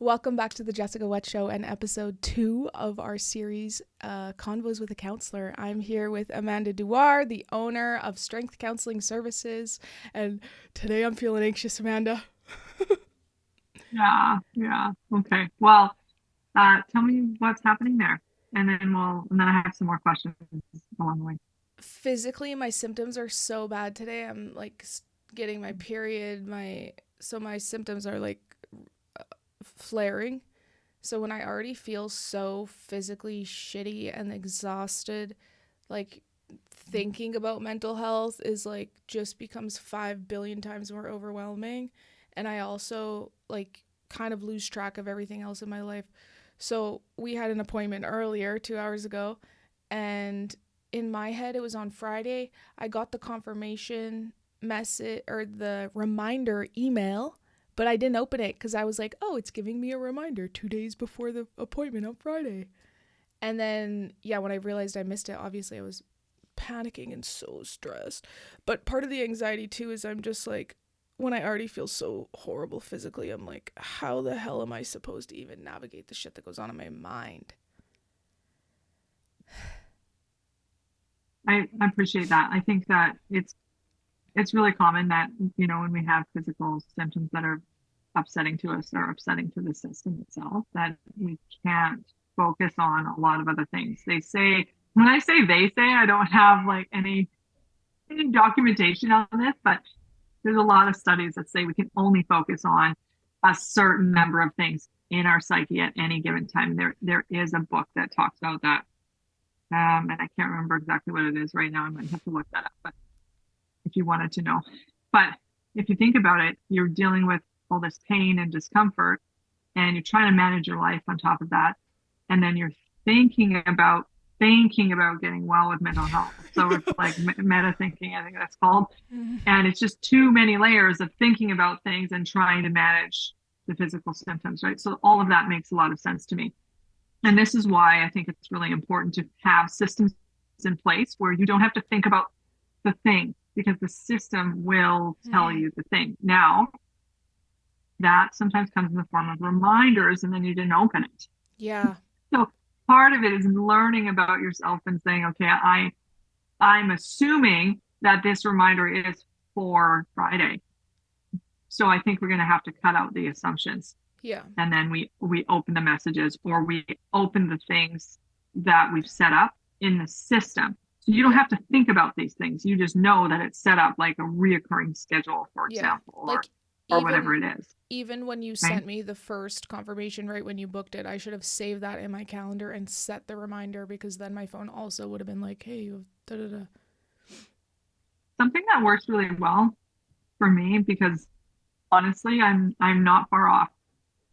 Welcome back to the Jessica Wet Show and episode 2 of our series, Convos with a Counselor. I'm here with Amanda Duar, the owner of Strength Counseling Services, and today I'm feeling anxious, Amanda. Yeah. Okay. Well, tell me what's happening there, and then I have some more questions along the way. Physically, my symptoms are so bad today. I'm like getting my period, my symptoms are like flaring. So when I already feel so physically shitty and exhausted, like thinking about mental health is like just becomes 5 billion times more overwhelming. And I also like kind of lose track of everything else in my life. So we had an appointment earlier 2 hours ago, and in my head it was on Friday. I got the confirmation message or the reminder email, but I didn't open it because I was like, oh, it's giving me a reminder 2 days before the appointment on Friday. And then, yeah, when I realized I missed it, obviously I was panicking and so stressed. But part of the anxiety too is I'm just like, when I already feel so horrible physically, I'm like, how the hell am I supposed to even navigate the shit that goes on in my mind? I appreciate that. I think that it's really common that when we have physical symptoms that are upsetting to us or upsetting to the system itself, that we can't focus on a lot of other things. They say when I say they say, I don't have like any documentation on this, but there's a lot of studies that say we can only focus on a certain number of things in our psyche at any given time. There is a book that talks about that. And I can't remember exactly what it is right now. I might have to look that up, but if you wanted to know. But if you think about it, you're dealing with all this pain and discomfort, and you're trying to manage your life on top of that. And then you're thinking about getting well with mental health. So it's like meta thinking, I think that's called. And it's just too many layers of thinking about things and trying to manage the physical symptoms, right? So all of that makes a lot of sense to me. And this is why I think it's really important to have systems in place where you don't have to think about the thing because the system will tell Mm-hmm. you the thing. Now, that sometimes comes in the form of reminders and then you didn't open it. Yeah. So part of it is learning about yourself and saying, okay, I'm assuming that this reminder is for Friday. So I think we're going to have to cut out the assumptions, Yeah. and then we open the messages or we open the things that we've set up in the system. So you don't Yeah. have to think about these things. You just know that it's set up like a reoccurring schedule, for Yeah. example, or Like or whatever even it is, even when you right? sent me the first confirmation right when you booked it, I should have saved that in my calendar and set the reminder because then my phone also would have been like, "Hey, you da da da." Something that works really well for me because honestly, I'm not far off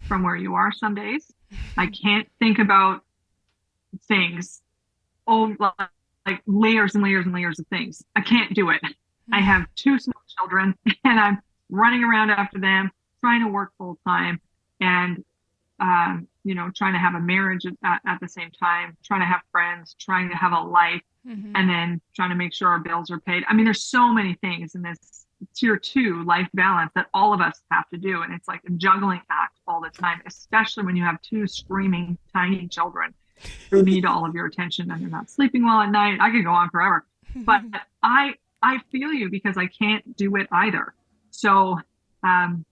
from where you are some days. I can't think about things, oh, like layers and layers and layers of things. I can't do it. I have two small children and I'm running around after them, trying to work full time and, trying to have a marriage at the same time, trying to have friends, trying to have a life, Mm-hmm. and then trying to make sure our bills are paid. I mean, there's so many things in this tier two life balance that all of us have to do. And it's like a juggling act all the time, especially when you have two screaming tiny children who need all of your attention and they're not sleeping well at night. I could go on forever. But I I feel you because I can't do it either. So um,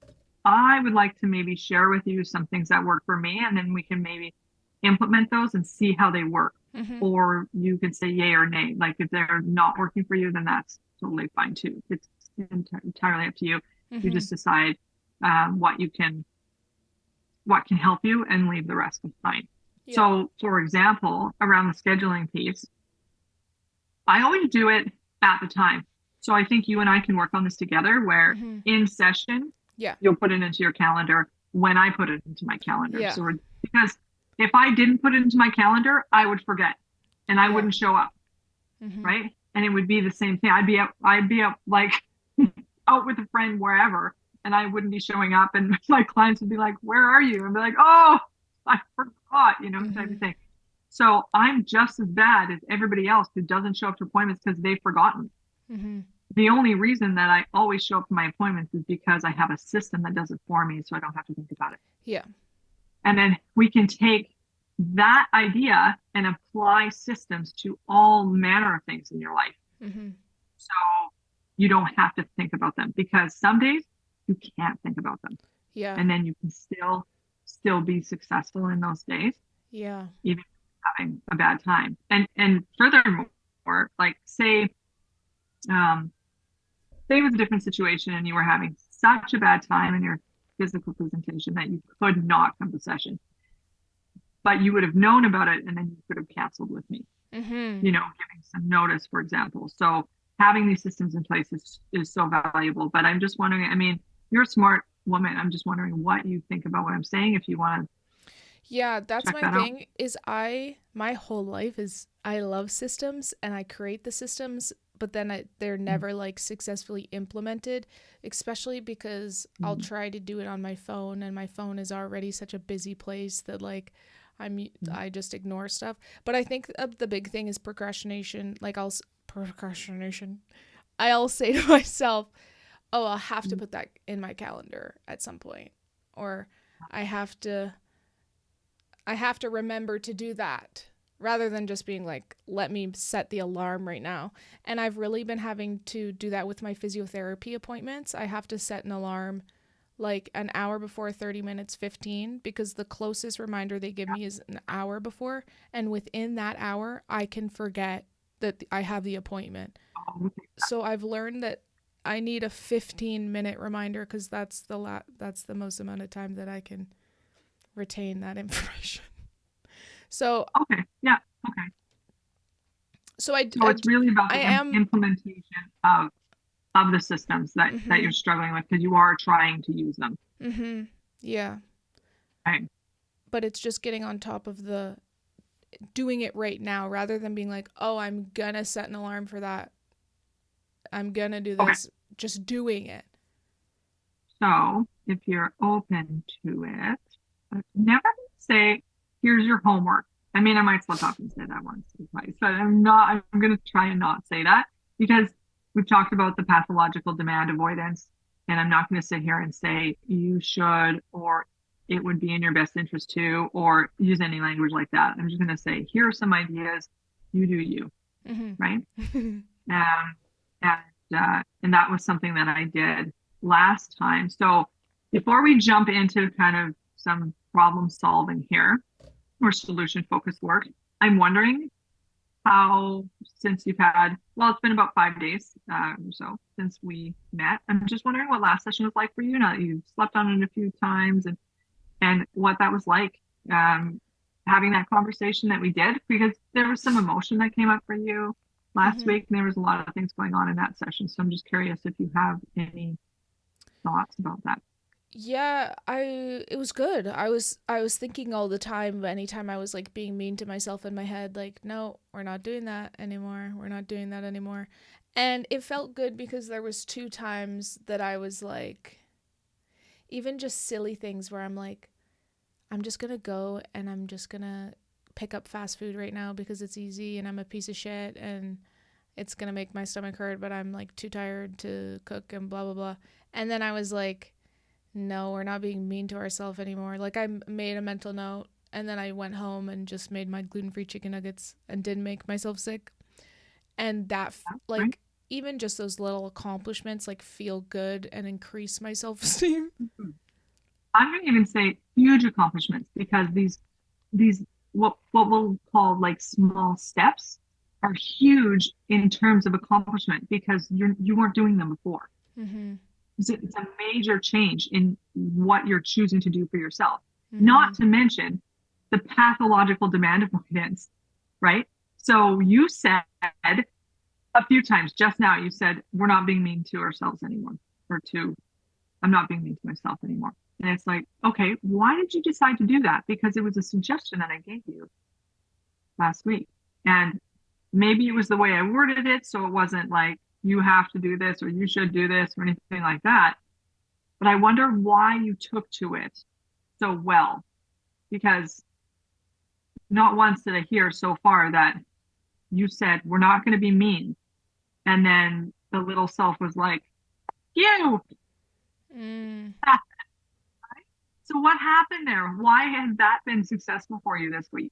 I would like to maybe share with you some things that work for me, and then we can maybe implement those and see how they work. Mm-hmm. Or you could say yay or nay. Like if they're not working for you, then that's totally fine too. It's entirely up to you. You Mm-hmm. just decide what can help you and leave the rest behind. Yeah. So, for example, around the scheduling piece, I always do it at the time. So I think you and I can work on this together where Mm-hmm. in session, Yeah. you'll put it into your calendar when I put it into my calendar. Yeah. So because if I didn't put it into my calendar, I would forget and I Yeah. wouldn't show up, Mm-hmm. right? And it would be the same thing. I'd be up like out with a friend wherever, and I wouldn't be showing up, and my clients would be like, "Where are you?" And be like, "Oh, I forgot," type Mm-hmm. of thing. So I'm just as bad as everybody else who doesn't show up to appointments because they've forgotten. Mm-hmm. The only reason that I always show up to my appointments is because I have a system that does it for me, so I don't have to think about it. Yeah. And then we can take that idea and apply systems to all manner of things in your life. Mm-hmm. So you don't have to think about them because some days you can't think about them. Yeah. And then you can still be successful in those days, Yeah. even having a bad time. And furthermore, like um, say it was a different situation and you were having such a bad time in your physical presentation that you could not come to session, but you would have known about it and then you could have canceled with me, Mm-hmm. you know, giving some notice, for example. So having these systems in place is so valuable. But I'm just wondering, I mean, you're a smart woman. I'm just wondering what you think about what I'm saying if you want to Yeah, that's check my that out. thing is my whole life is I love systems and I create the systems, but then they're never like successfully implemented, especially because I'll Mm-hmm. try to do it on my phone and my phone is already such a busy place that like I just ignore stuff. But I think the big thing is procrastination. Like procrastination. I'll say to myself, "Oh, I'll have to put that in my calendar at some point." Or I have to I have to remember to do that rather than just being like, let me set the alarm right now. And I've really been having to do that with my physiotherapy appointments. I have to set an alarm like an hour before, 30 minutes, 15, because the closest reminder they give me is an hour before. And within that hour, I can forget that I have the appointment. So I've learned that I need a 15-minute reminder because that's the most amount of time that I can retain that information. So Okay. Yeah. Okay. so I So it's really about I the am implementation of the systems that you're mhm struggling with because you are trying to use them. mhm yeah, Right. but it's just getting on top of the doing it right now rather than being like, "Oh, I'm gonna set an alarm for that. I'm gonna do Okay. this." Just doing it. So if you're open to it, never say, here's your homework. I mean, I might slip up and say that once or twice, but I'm going to try and not say that because we've talked about the pathological demand avoidance. And I'm not going to sit here and say you should, or it would be in your best interest to, or use any language like that. I'm just going to say, here are some ideas. You do you, Mhm. right? Um, and that was something that I did last time. So before we jump into kind of some problem solving here or solution focused work, I'm wondering how, since you've had, well, it's been about 5 days or so since we met. I'm just wondering what last session was like for you. Now that you've slept on it a few times and what that was like um, having that conversation that we did, because there was some emotion that came up for you last mhm. week, and there was a lot of things going on in that session. So I'm just curious if you have any thoughts about that. Yeah, I it was good. I was thinking all the time anytime I was like being mean to myself in my head like, "No, we're not doing that anymore. We're not doing that anymore." And it felt good because there was two times that I was like even just silly things where I'm like, I'm just gonna go and I'm just gonna pick up fast food right now because it's easy and I'm a piece of shit and it's gonna make my stomach hurt, but I'm like too tired to cook and blah blah blah. And then I was like, no, we're not being mean to ourselves anymore. Like I made a mental note and then I went home and just made my gluten-free chicken nuggets and didn't make myself sick. And that Right? like even just those little accomplishments like feel good and increase my self-esteem. I'm going to even say huge accomplishments because these what we'll call like small steps are huge in terms of accomplishment because you weren't doing them before. Mhm. It's a major change in what you're choosing to do for yourself. Not Mhm. to mention the pathological demand avoidance, right? So you said a few times just now, you said, we're not being mean to ourselves anymore, or to, I'm not being mean to myself anymore. And it's like, okay, why did you decide to do that? Because it was a suggestion that I gave you last week. And maybe it was the way I worded it. So it wasn't like, you have to do this or you should do this or anything like that. But I wonder why you took to it so well, because not once did I hear so far that you said, we're not going to be mean. And then the little self was like, you. Mm. So what happened there? Why has that been successful for you this week?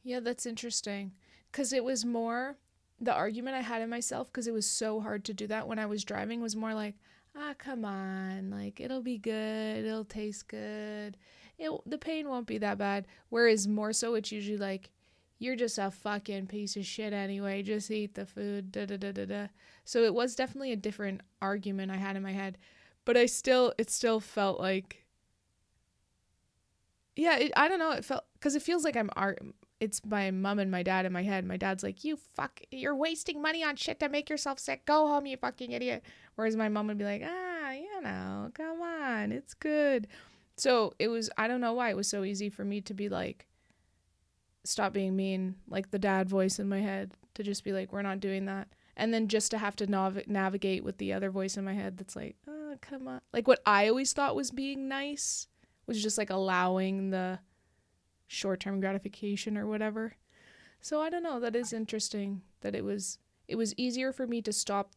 Yeah, that's interesting. Because it was more the argument I had in myself, because it was so hard to do that when I was driving, was more like, ah, come on. Like, it'll be good. It'll taste good. The pain won't be that bad. Whereas more so, it's usually like, you're just a fucking piece of shit anyway. Just eat the food. Da da da da da. So it was definitely a different argument I had in my head. But it still felt like, yeah, I don't know. It felt, because it feels like it's my mom and my dad in my head. My dad's like, you're wasting money on shit to make yourself sick. Go home, you fucking idiot. Whereas my mom would be like, come on, it's good. So it was, I don't know why it was so easy for me to be like, stop being mean, like the dad voice in my head, to just be like, we're not doing that. And then just to have to navigate with the other voice in my head that's like, oh, come on. Like what I always thought was being nice was just like allowing the short-term gratification or whatever. So I don't know, that is interesting that it was easier for me to stop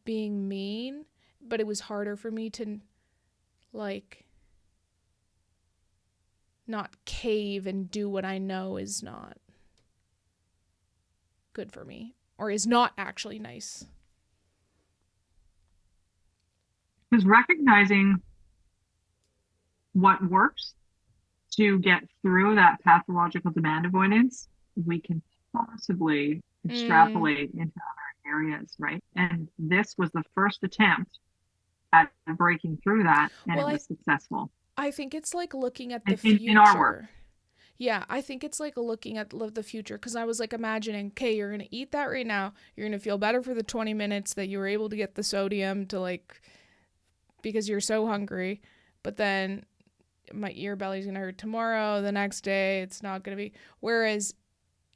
being mean, but it was harder for me to like not cave and do what I know is not good for me or is not actually nice. Because recognizing what works to get through that pathological demand avoidance, we can possibly Mm, extrapolate into other areas, right? And this was the first attempt at breaking through that, and well, it was successful I think it's like looking at the in our work. future. Yeah, I think it's like looking at the future, because I was like imagining, okay, you're going to eat that right now. You're going to feel better for the 20 minutes that you were able to get the sodium to like, because you're so hungry. But then your belly's going to hurt tomorrow, the next day, it's not going to be. Whereas,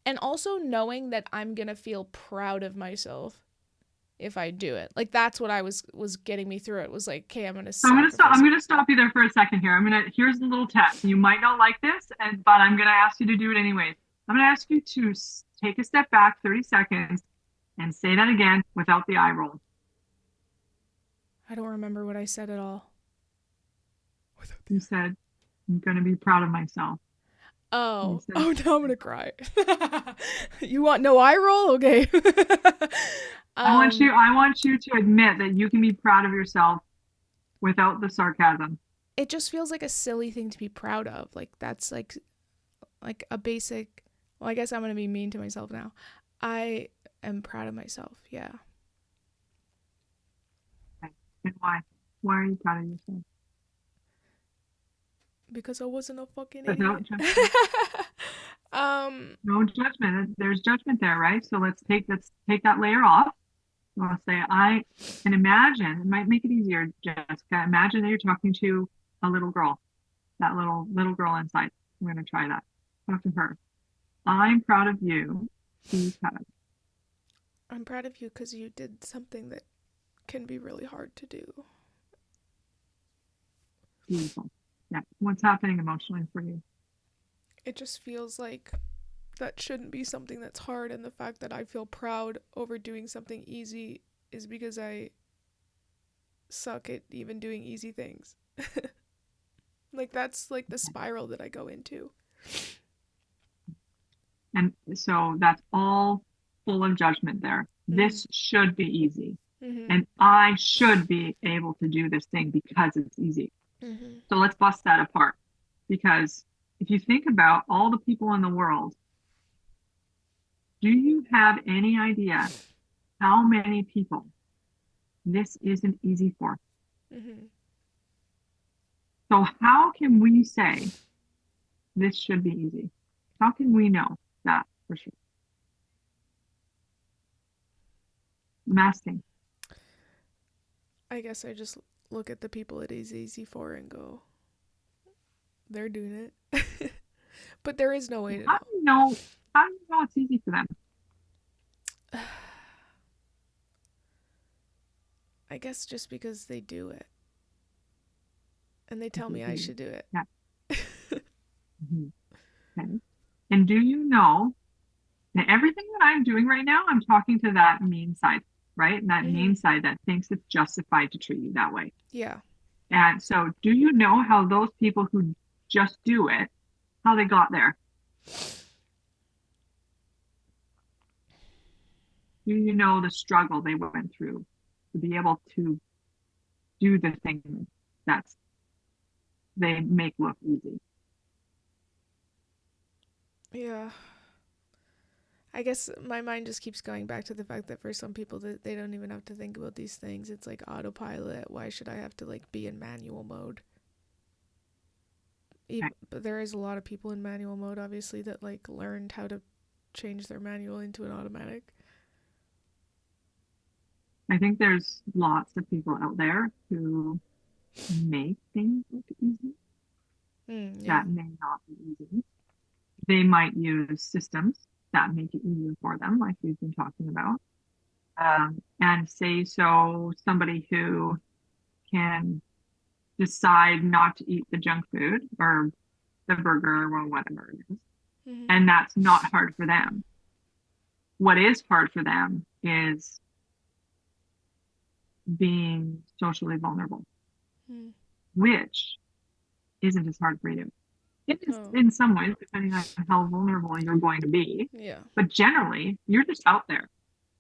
and also knowing that I'm going to feel proud of myself if I do it. Like that's what I was getting me through it. Was like, okay, I'm going to So I'm gonna stop. sacrifice I'm it. gonna stop you there for a second here. Here's a little test. You might not like this, but I'm gonna ask you to do it anyways. I'm gonna ask you to take a step back, 30 seconds, and say that again without the eye roll. I don't remember what I said at all. You said, "I'm gonna be proud of myself." You Oh, said, oh, now I'm gonna cry. You want no eye roll? Okay. um, I want you to admit that you can be proud of yourself without the sarcasm. it just feels like a silly thing to be proud of. Like that's like a basic. Well, I guess I'm gonna be mean to myself now. I am proud of myself. Yeah, Okay. And why? Why are you proud of yourself? because I wasn't a fucking Without idiot. judgment. um, No judgment. There's judgment there, right? So let's take that layer off. You want to say, I can imagine, it might make it easier, Jessica. Imagine that you're talking to a little girl, that little girl inside. We're going to try that. Talk to her. I'm proud of you because I'm proud of you because you did something that can be really hard to do. beautiful. Yeah. What's happening emotionally for you? It just feels like that shouldn't be something that's hard, and the fact that I feel proud over doing something easy is because I suck at even doing easy things. Like that's like the spiral that I go into. And so that's all full of judgment there. Mhm. This should be easy. Mhm. And I should be able to do this thing because it's easy. Mhm. So let's bust that apart. Because if you think about all the people in the world, do you have any idea how many people this isn't easy for? Mhm. So, how can we say this should be easy? How can we know that for sure? I'm asking. I guess I just look at the people it is easy for and go, they're doing it. But there is no way to How know. do you know? How do you know it's easy for them? I guess just because they do it and they tell They me I do. should do it. Yeah. Mhm. Okay. And do you know that everything that I'm doing right now, I'm talking to that mean side, right? And that mean Mhm. side that thinks it's justified to treat you that way. Yeah. And so, do you know how those people who just do it, how they got there? Do you know the struggle they went through to be able to do the thing that's they make look easy? Yeah. I guess my mind just keeps going back to the fact that for some people that they don't even have to think about these things. It's like autopilot. Why should I have to like be in manual mode? Okay. But there is a lot of people in manual mode obviously that like learned how to change their manual into an automatic. I think there's lots of people out there who make things look easy Yeah. that may not be easy. They might use systems that make it easier for them, like we've been talking about. And say so somebody who can decide not to eat the junk food or the burger or whatever it is, Mm-hmm. and that's not hard for them. What is hard for them is being socially vulnerable, Mm. which isn't as hard for you. It is Oh. in some ways, depending on how vulnerable you're going to be. Yeah. But generally, you're just out there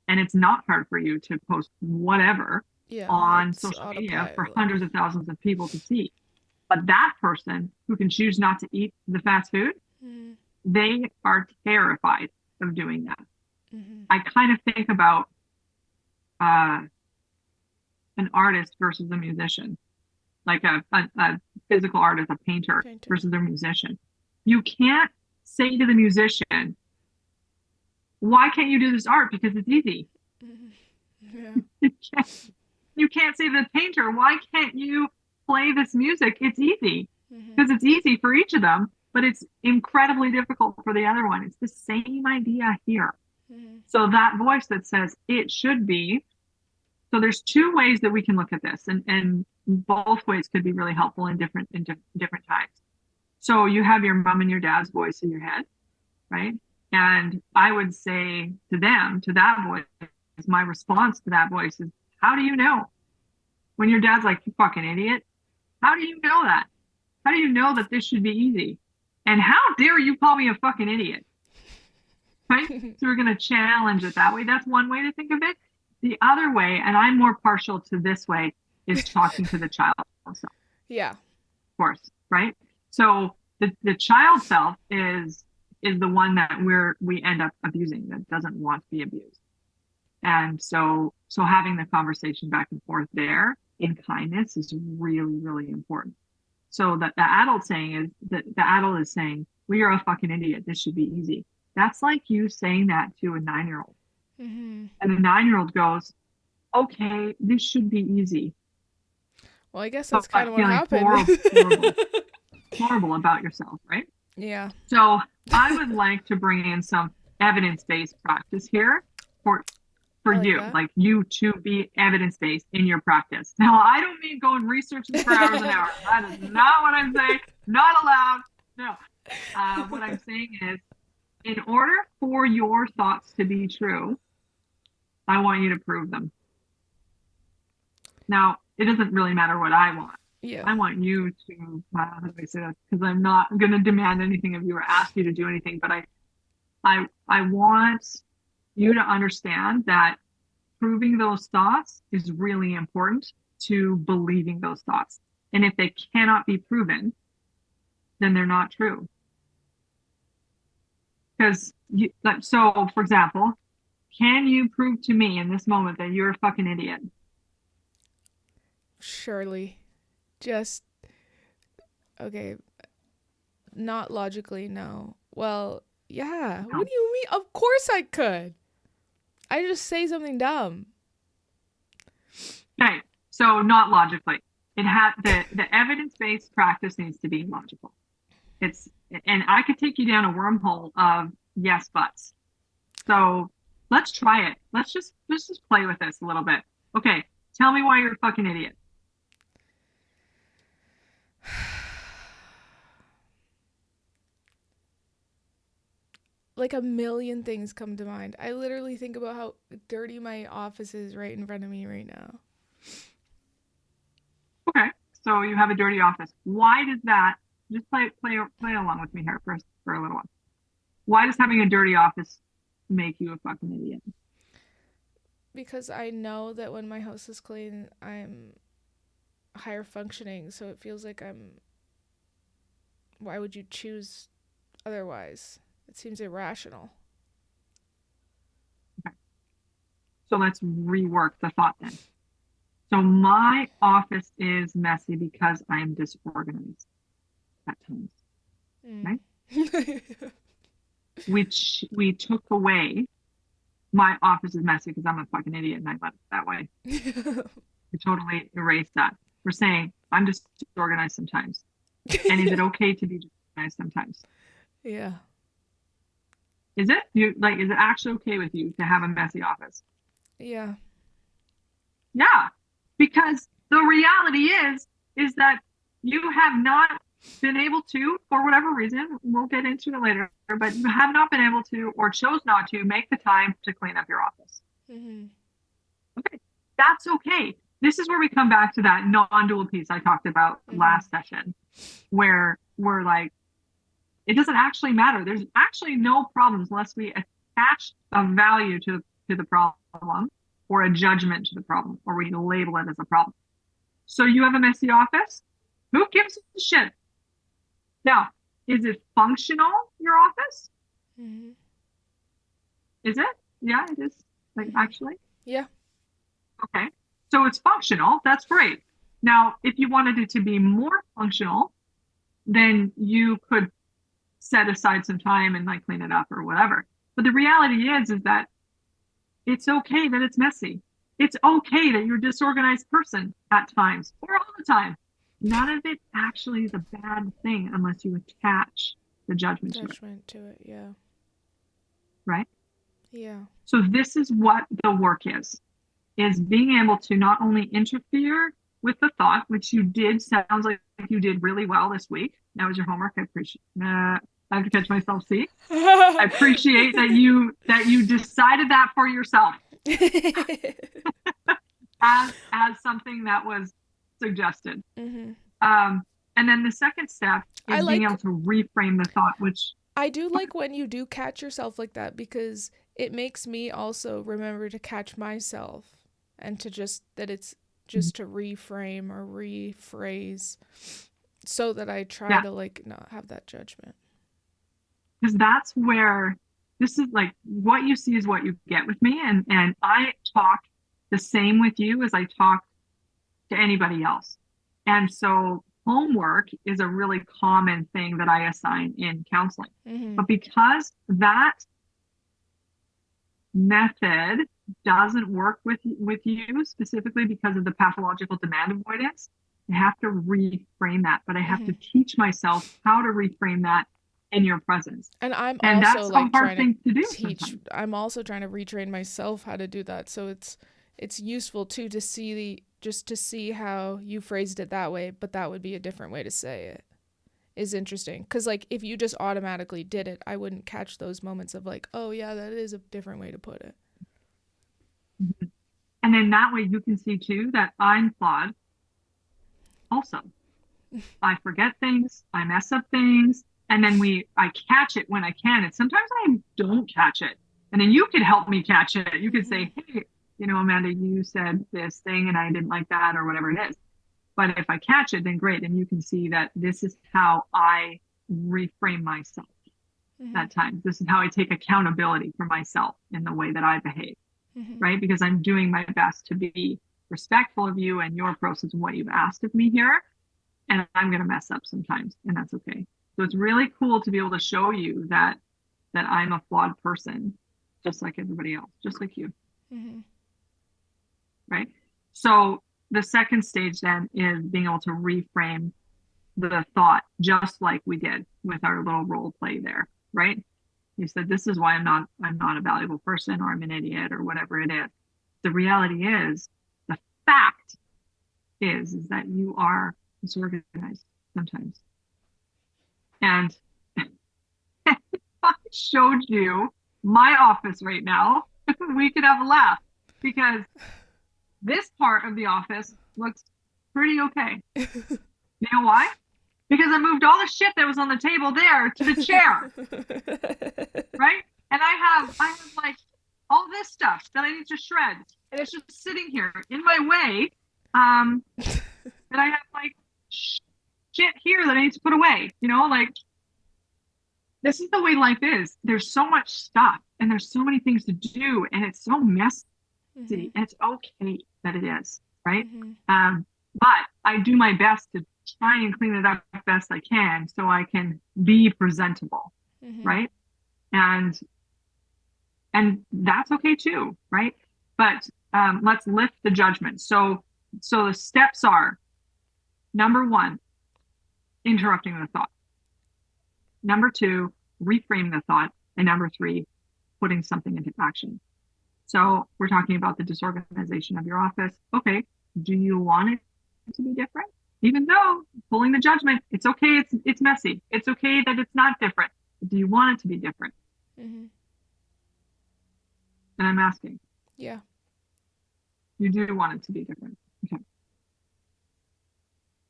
and it's not hard for you to post whatever Yeah, on it's social media for autopilot. hundreds of thousands of people to see. But that person who can choose not to eat the fast food, Mm-hmm. they are terrified of doing that. Mm-hmm. I kind of think about uh, an artist versus a musician, like a physical artist, a painter Painter. versus a musician. You can't say to the musician, why can't you do this art? Because it's easy. Mm-hmm. Yeah. You can't, you can't say to the painter, why can't you play this music? It's easy Mm-hmm. because it's easy for each of them, but it's incredibly difficult for the other one. It's the same idea here. Mm-hmm. So that voice that says it should be. So there's two ways that we can look at this, and both ways could be really helpful in different times. So you have your mom and your dad's voice in your head, right? And I would say to them, to that voice, my response to that voice is, how do you know? When your dad's like, you fucking idiot, how do you know that? How do you know that this should be easy? And how dare you call me a fucking idiot? Right? So we're going to challenge it that way. That's one way to think of it. The other way, and I'm more partial to this way, is talking to the child self, Yeah. of course, right? So the child self is the one that we end up abusing, that doesn't want to be abused. And so having the conversation back and forth there in kindness is really, really important. So that the adult saying is that the adult is saying, well, you're a fucking idiot. This should be easy. That's like you saying that to a 9-year-old. Mm-hmm. And the 9-year-old goes, okay, this should be easy. Well, I guess that's kind But of what feeling happened. horrible about yourself, right? Yeah. So I would like to bring in some evidence-based practice here for I for like you, that. like you to be evidence-based in your practice. Now, I don't mean go and research this for hours and hours. That is not what I'm saying. Not allowed. No. What I'm saying is, in order for your thoughts to be true, I want you to prove them. Now, it doesn't really matter what I want. Yeah. I want you to, how do I say that? Because I'm not going to demand anything of you or ask you to do anything, but I want you to understand that proving those thoughts is really important to believing those thoughts. And if they cannot be proven, then they're not true. Because so, for example, can you prove to me in this moment that you're a fucking idiot? Surely. Just okay. Not logically, no. Well, yeah. What No. do you mean? Of course I could. I just say something dumb. Okay. So not logically. It had the evidence-based practice needs to be logical. It's and I could take you down a wormhole of yes buts. So let's try it. Let's just play with this a little bit. Okay, tell me why you're a fucking idiot. Like a million things come to mind. I literally think about how dirty my office is right in front of me right now. Okay, So you have a dirty office. Why does that, just play along with me here for a little while. Why does having a dirty office make you a fucking idiot? Because I know that when my house is clean, I'm higher functioning, so it feels like I'm. Why would you choose otherwise? It seems irrational. Okay. So let's rework the thought then. So my office is messy because I'm disorganized at times. Mm. Right? We took away my office is messy because I'm a fucking idiot and I left it that way. We totally erased that. We're saying I'm just disorganized sometimes. And is it okay to be disorganized sometimes? Yeah. Is it? Is it actually okay with you to have a messy office? Yeah. Yeah. Because the reality is that you have not been able to, for whatever reason, we'll get into it later, but you have not been able to or chose not to make the time to clean up your office. Mm-hmm. Okay. That's okay. This is where we come back to that non-dual piece I talked about Mm-hmm. last session, where we're like, it doesn't actually matter. There's actually no problems unless we attach a value to the problem or a judgment to the problem, or we label it as a problem. So you have a messy office? Who gives a shit? Now, is it functional, your office? Mm-hmm. Is it? Yeah, it is. Like, Mm-hmm. actually? Yeah. Okay. So it's functional. That's great. Now, if you wanted it to be more functional, then you could set aside some time and like clean it up or whatever. But the reality is that it's okay that it's messy. It's okay that you're a disorganized person at times or all the time. None of it actually is a bad thing unless you attach the judgment to it, Judgment to it. Yeah. right? Yeah. So this is what the work is being able to not only interfere with the thought, which you did, sounds like you did really well this week. That was your homework. I appreciate. I have to catch myself. See, I appreciate that you decided that for yourself as something that was suggested. Mm-hmm. And then the second step I is being able like. to reframe the thought, which I do like when you do catch yourself like that because it makes me also remember to catch myself and to just that it's just to reframe or rephrase so that I try yeah, to like not have that judgment. because that's where this is like what you see is what you get with me, and I talk the same with you as I talk to anybody else. And so homework is a really common thing that I assign in counseling. Mm-hmm. But because that method doesn't work with you specifically because of the pathological demand avoidance, I have to reframe that, but I have Mm-hmm. to teach myself how to reframe that in your presence. And I'm And also that's a like hard trying to thing to do teach. sometimes. I'm also trying to retrain myself how to do that. So it's useful too to see the just to see how you phrased it that way, but that would be a different way to say it. Is interesting because like if you just automatically did it, I wouldn't catch those moments of like, oh yeah, that is a different way to put it. Mhm. And then that way you can see too that I'm flawed also. I forget things, I mess up things, and then I catch it when I can. And sometimes I don't catch it. And then you could help me catch it. You could Mm-hmm. say, hey, Amanda, you said this thing and I didn't like that or whatever it is. But if I catch it, then great. Then you can see that this is how I reframe myself Mm-hmm. at times. This is how I take accountability for myself in the way that I behave, Mm-hmm. right? Because I'm doing my best to be respectful of you and your process and what you've asked of me here, and I'm going to mess up sometimes, and that's okay. So it's really cool to be able to show you that I'm a flawed person, just like everybody else, just like you, Mm-hmm. right? So the second stage then is being able to reframe the thought, just like we did with our little role play there, right? You said this is why I'm not a valuable person or I'm an idiot or whatever it is. The reality is, the fact is that you are disorganized sometimes. And if I showed you my office right now, we could have a laugh because this part of the office looks pretty okay. You know why? Because I moved all the shit that was on the table there to the chair, right? And I have like all this stuff that I need to shred, and it's just sitting here in my way. And I have like shit here that I need to put away. Like this is the way life is. There's so much stuff, and there's so many things to do, and it's so messy. Mhm. And it's okay that it is, right? Mhm. But I do my best to try and clean it up best I can so I can be presentable, Mhm. right? And that's okay too, right? But let's lift the judgment. So the steps are number one, interrupting the thought. Number two, reframe the thought. And number three, putting something into action. So we're talking about the disorganization of your office. Okay, do you want it to be different? Even though pulling the judgment, it's okay, it's messy. It's okay that it's not different. But do you want it to be different? Mhm. And I'm asking, Yeah. you do want it to be different. Okay.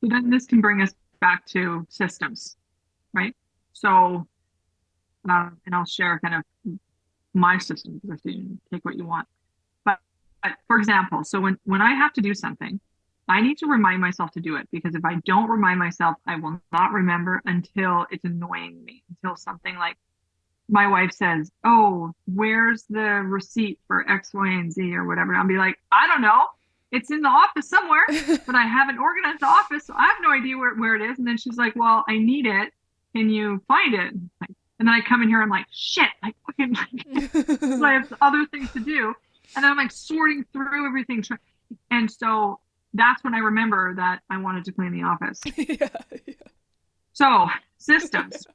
So then this can bring us back to systems, right? So, and I'll share kind of my systems with you, take what you want. But, but for example, so when I have to do something, I need to remind myself to do it because if I don't remind myself, I will not remember until it's annoying me, until something like my wife says, "Oh, where's the receipt for X, Y, and Z or whatever?" I'll be like, "I don't know. It's in the office somewhere, but I haven't organized the office, so I have no idea where it is." And then she's like, "Well, I need it. Can you find it?" And then I come in here, I'm like, "Shit, I fucking I have other things to do." And then I'm like sorting through everything. And so that's when I remember that I wanted to clean the office. Yeah. So systems.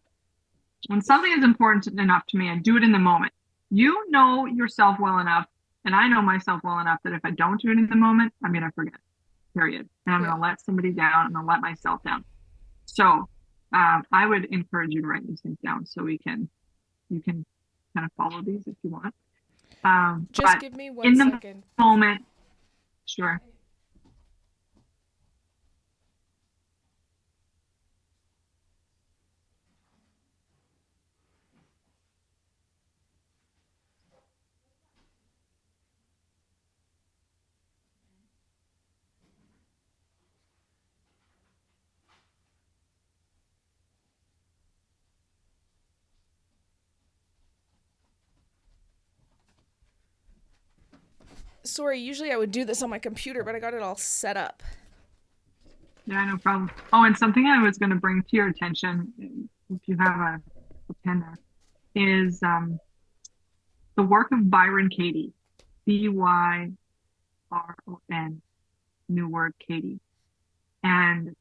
When something is important enough to me, I do it in the moment. You know yourself well enough, and I know myself well enough that if I don't do it in the moment, I'm going to forget, period. And I'm Yeah. going to let somebody down. I'm going to let myself down. So I would encourage you to write these things down so you can kind of follow these if you want. Just But give me one in the second. moment, sure. Sorry, usually I would do this on my computer, but I got it all set up. Yeah, no problem. Oh, and something I was going to bring to your attention, if you have a pen there, is the work of Byron Katie, Byron, new word Katie. And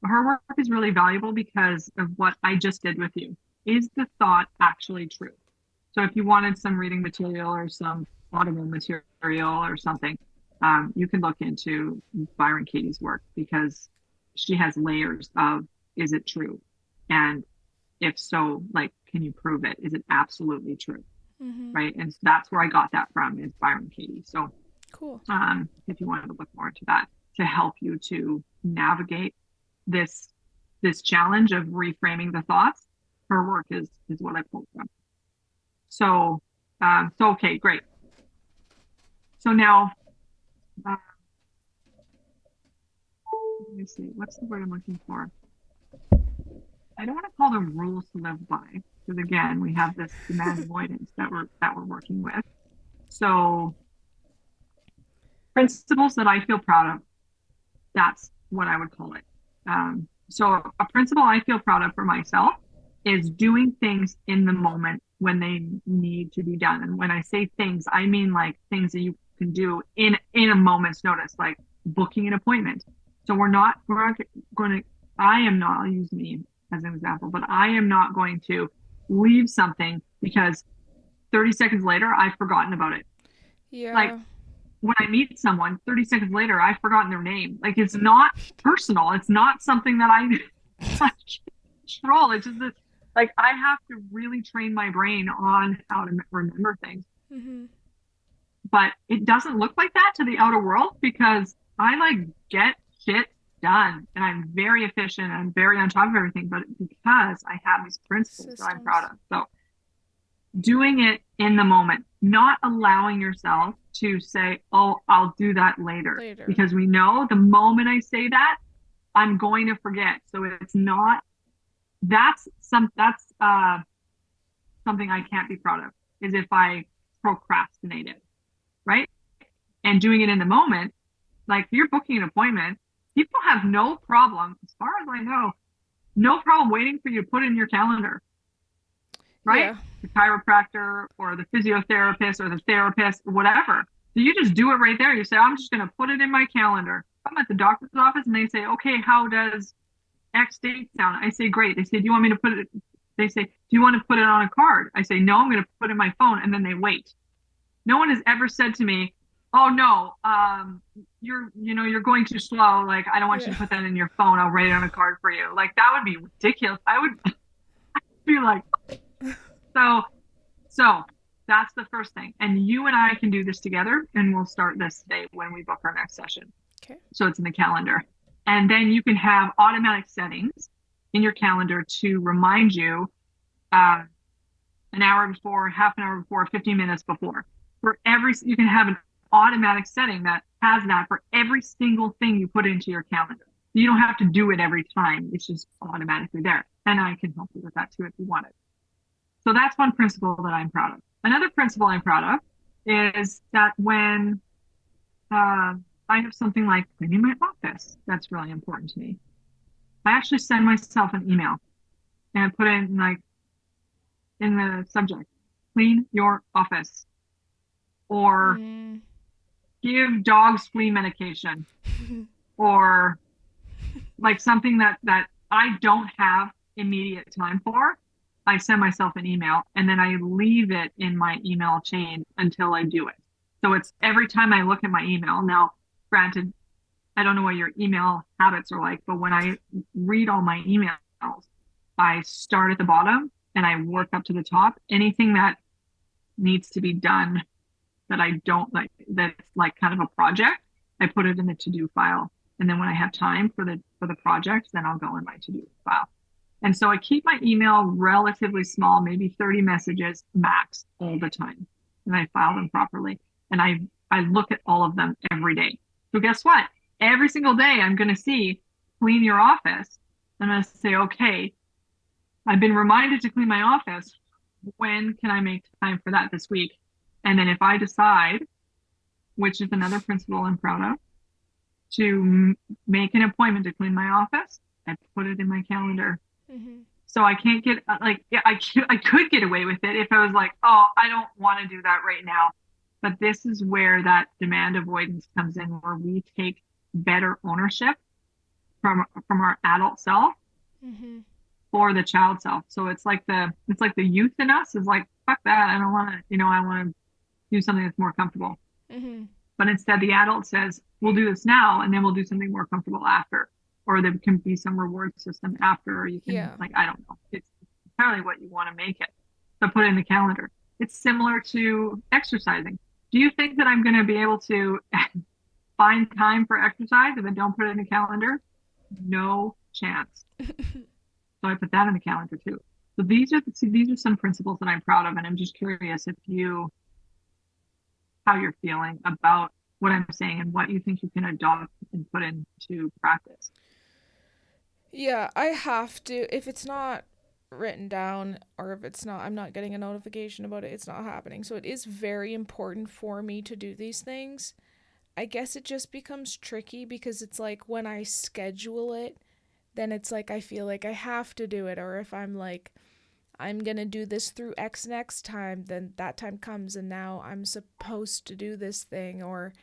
her work is really valuable because of what I just did with you. Is the thought actually true? So if you wanted some reading material or some audible material or something, you can look into Byron Katie's work because she has layers of is it true? And if so, like, can you prove it? Is it absolutely true? Mm-hmm. Right. And that's where I got that from is Byron Katie. So Cool. if you wanted to look more into that to help you to navigate this challenge of reframing the thoughts, her work is what I pulled from. So okay, great. So now uh, let me see, what's the word I'm looking for? I don't want to call them rules to live by because again, we have this demand avoidance that we're working with. So principles that I feel proud of. That's what I would call it. So a principle I feel proud of for myself is doing things in the moment when they need to be done. And when I say things, I mean like things that you can do in a moment's notice, like booking an appointment. So we're not going to. I am not. I'll use me as an example, but I am not going to leave something because 30 seconds later I've forgotten about it. Like Yeah. when I meet someone 30 seconds later, I've forgotten their name. Like it's not personal. It's not something that I control. It's just that, like I have to really train my brain on how to remember things. Mm-hmm. But it doesn't look like that to the outer world because I like get shit done. And I'm very efficient. I'm very on top of everything, but because I have these principles that I'm proud Systems of. So doing it in the moment, not allowing yourself to say, oh, I'll do that later. later. Because we know the moment I say that, I'm going to forget. So it's not, that's something I can't be proud of is if I procrastinate it, right? And doing it in the moment, like if you're booking an appointment, people have no problem, as far as I know, no problem waiting for you to put in your calendar, right? Yeah. The chiropractor or the physiotherapist or the therapist or whatever. So you just do it right there. You say, I'm just going to put it in my calendar. I'm at the doctor's office and they say, okay, how does X date sound? I say, great. They say, do you want me to put it? They say, do you want to put it on a card? I say, no, I'm going to put it in my phone. And then they wait. No one has ever said to me, oh no, you're going too slow. Like, I don't want you Yeah. to put that in your phone. I'll write it on a card for you. Like, that would be ridiculous. I would be like, so, so that's the first thing. And you and I can do this together and we'll start this today when we book our next session. Okay. So it's in the calendar. And then you can have automatic settings in your calendar to remind you uh, an hour before, half an hour before, 15 minutes before. For every, you can have an automatic setting that has that for every single thing you put into your calendar. You don't have to do it every time. It's just automatically there. And I can help you with that too if you want it. So that's one principle that I'm proud of. Another principle I'm proud of is that when uh, I have something like cleaning my office, that's really important to me. I actually send myself an email and I put in like in the subject, clean your office or Mm. give dogs flea medication or like something that I don't have immediate time for. I send myself an email and then I leave it in my email chain until I do it. So it's every time I look at my email. Now, granted, I don't know what your email habits are like, but when I read all my emails, I start at the bottom and I work up to the top. Anything that needs to be done that I don't like, that's like kind of a project, I put it in the to-do file. And then when I have time for the project, then I'll go in my to-do file. And so I keep my email relatively small, maybe 30 messages max all the time. And I file them properly. And I look at all of them every day. So guess what? Every single day I'm going to see clean your office. I'm going to say, okay, I've been reminded to clean my office. When can I make time for that this week? And then if I decide, which is another principle I'm proud of, to make an appointment to clean my office, I put it in my calendar. Mm-hmm. So I can't get like yeah, I could get away with it if I was like, oh, I don't want to do that right now. But this is where that demand avoidance comes in, where we take better ownership from our adult self Mm-hmm. for the child self. So it's like the youth in us is like, fuck that. I don't want to, I want to do something that's more comfortable. Mm-hmm. But instead the adult says, we'll do this now and then we'll do something more comfortable after. Or there can be some reward system after, or you can Yeah. like, I don't know. It's entirely what you want to make it. So put it in the calendar. It's similar to exercising. Do you think that I'm going to be able to find time for exercise if I don't put it in the calendar? No chance. So I put that in the calendar too. So these are some principles that I'm proud of, and I'm just curious if you how you're feeling about what I'm saying and what you think you can adopt and put into practice. Yeah, I have to. If it's not written down or if I'm not getting a notification about it, it's not happening. So it is very important for me to do these things. I guess it just becomes tricky because it's like when I schedule it, then it's like I feel like I have to do it. Or if I'm like, I'm gonna do this through X next time, then that time comes and now I'm supposed to do this thing. Or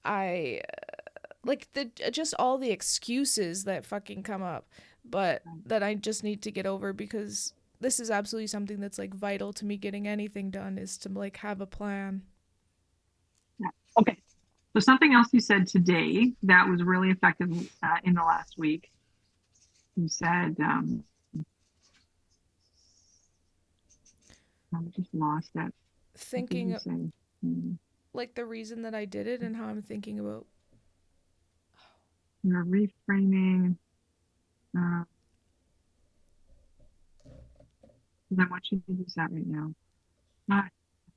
I like the just all the excuses that fucking come up, but that I just need to get over because this is absolutely something that's like vital to me getting anything done is to like have a plan. Yeah. Okay. So something else you said today that was really effective in the last week. You said, I just lost it. What did you Thinking say? Hmm. like the reason that I did it and how I'm thinking about You're reframing. Uh, 'Cause I want you to use that right now. I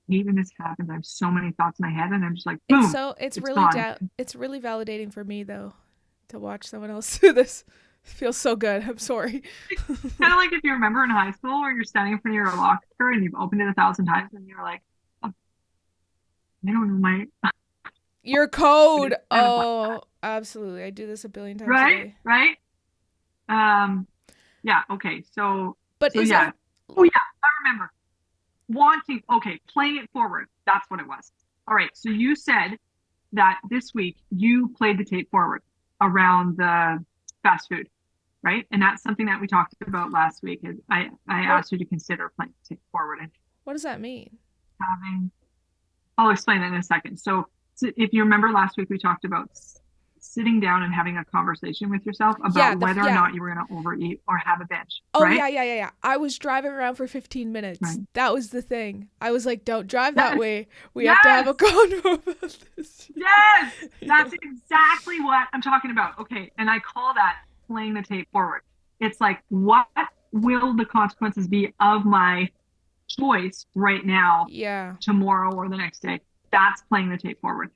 hate when this happens. I have so many thoughts in my head, and I'm just like, boom, it's gone. It's really validating for me though to watch someone else do this. It feels so good. I'm sorry. Kind of like if you remember in high school where you're standing in front of your locker and you've opened it 1,000 times, and you're like, oh, I don't know my. Your code. It's kind of like Oh, absolutely. I do this a billion times a right, day. right. Um, yeah. Okay. So, But so is yeah. it Oh yeah, I remember wanting. Okay, playing it forward. That's what it was. All right. So you said that this week you played the tape forward around the fast food, right? And that's something that we talked about last week. Is I what asked you to consider playing the tape forward and what does that mean? having. I'll explain that in a second. So if you remember last week, we talked about sitting down and having a conversation with yourself Yeah, about whether or yeah. not you were going to overeat or have a binge, Oh right? yeah. I was driving around for 15 Right. minutes. That was the thing. I was like, "Don't drive that Yes. way. We have to have a Yes. convo about this." Yes. Yeah. That's exactly what I'm talking about. Okay. And I call that playing the tape forward. It's like, what will the consequences be of my choice right now, Yeah. tomorrow, or the next day? That's playing the tape forward.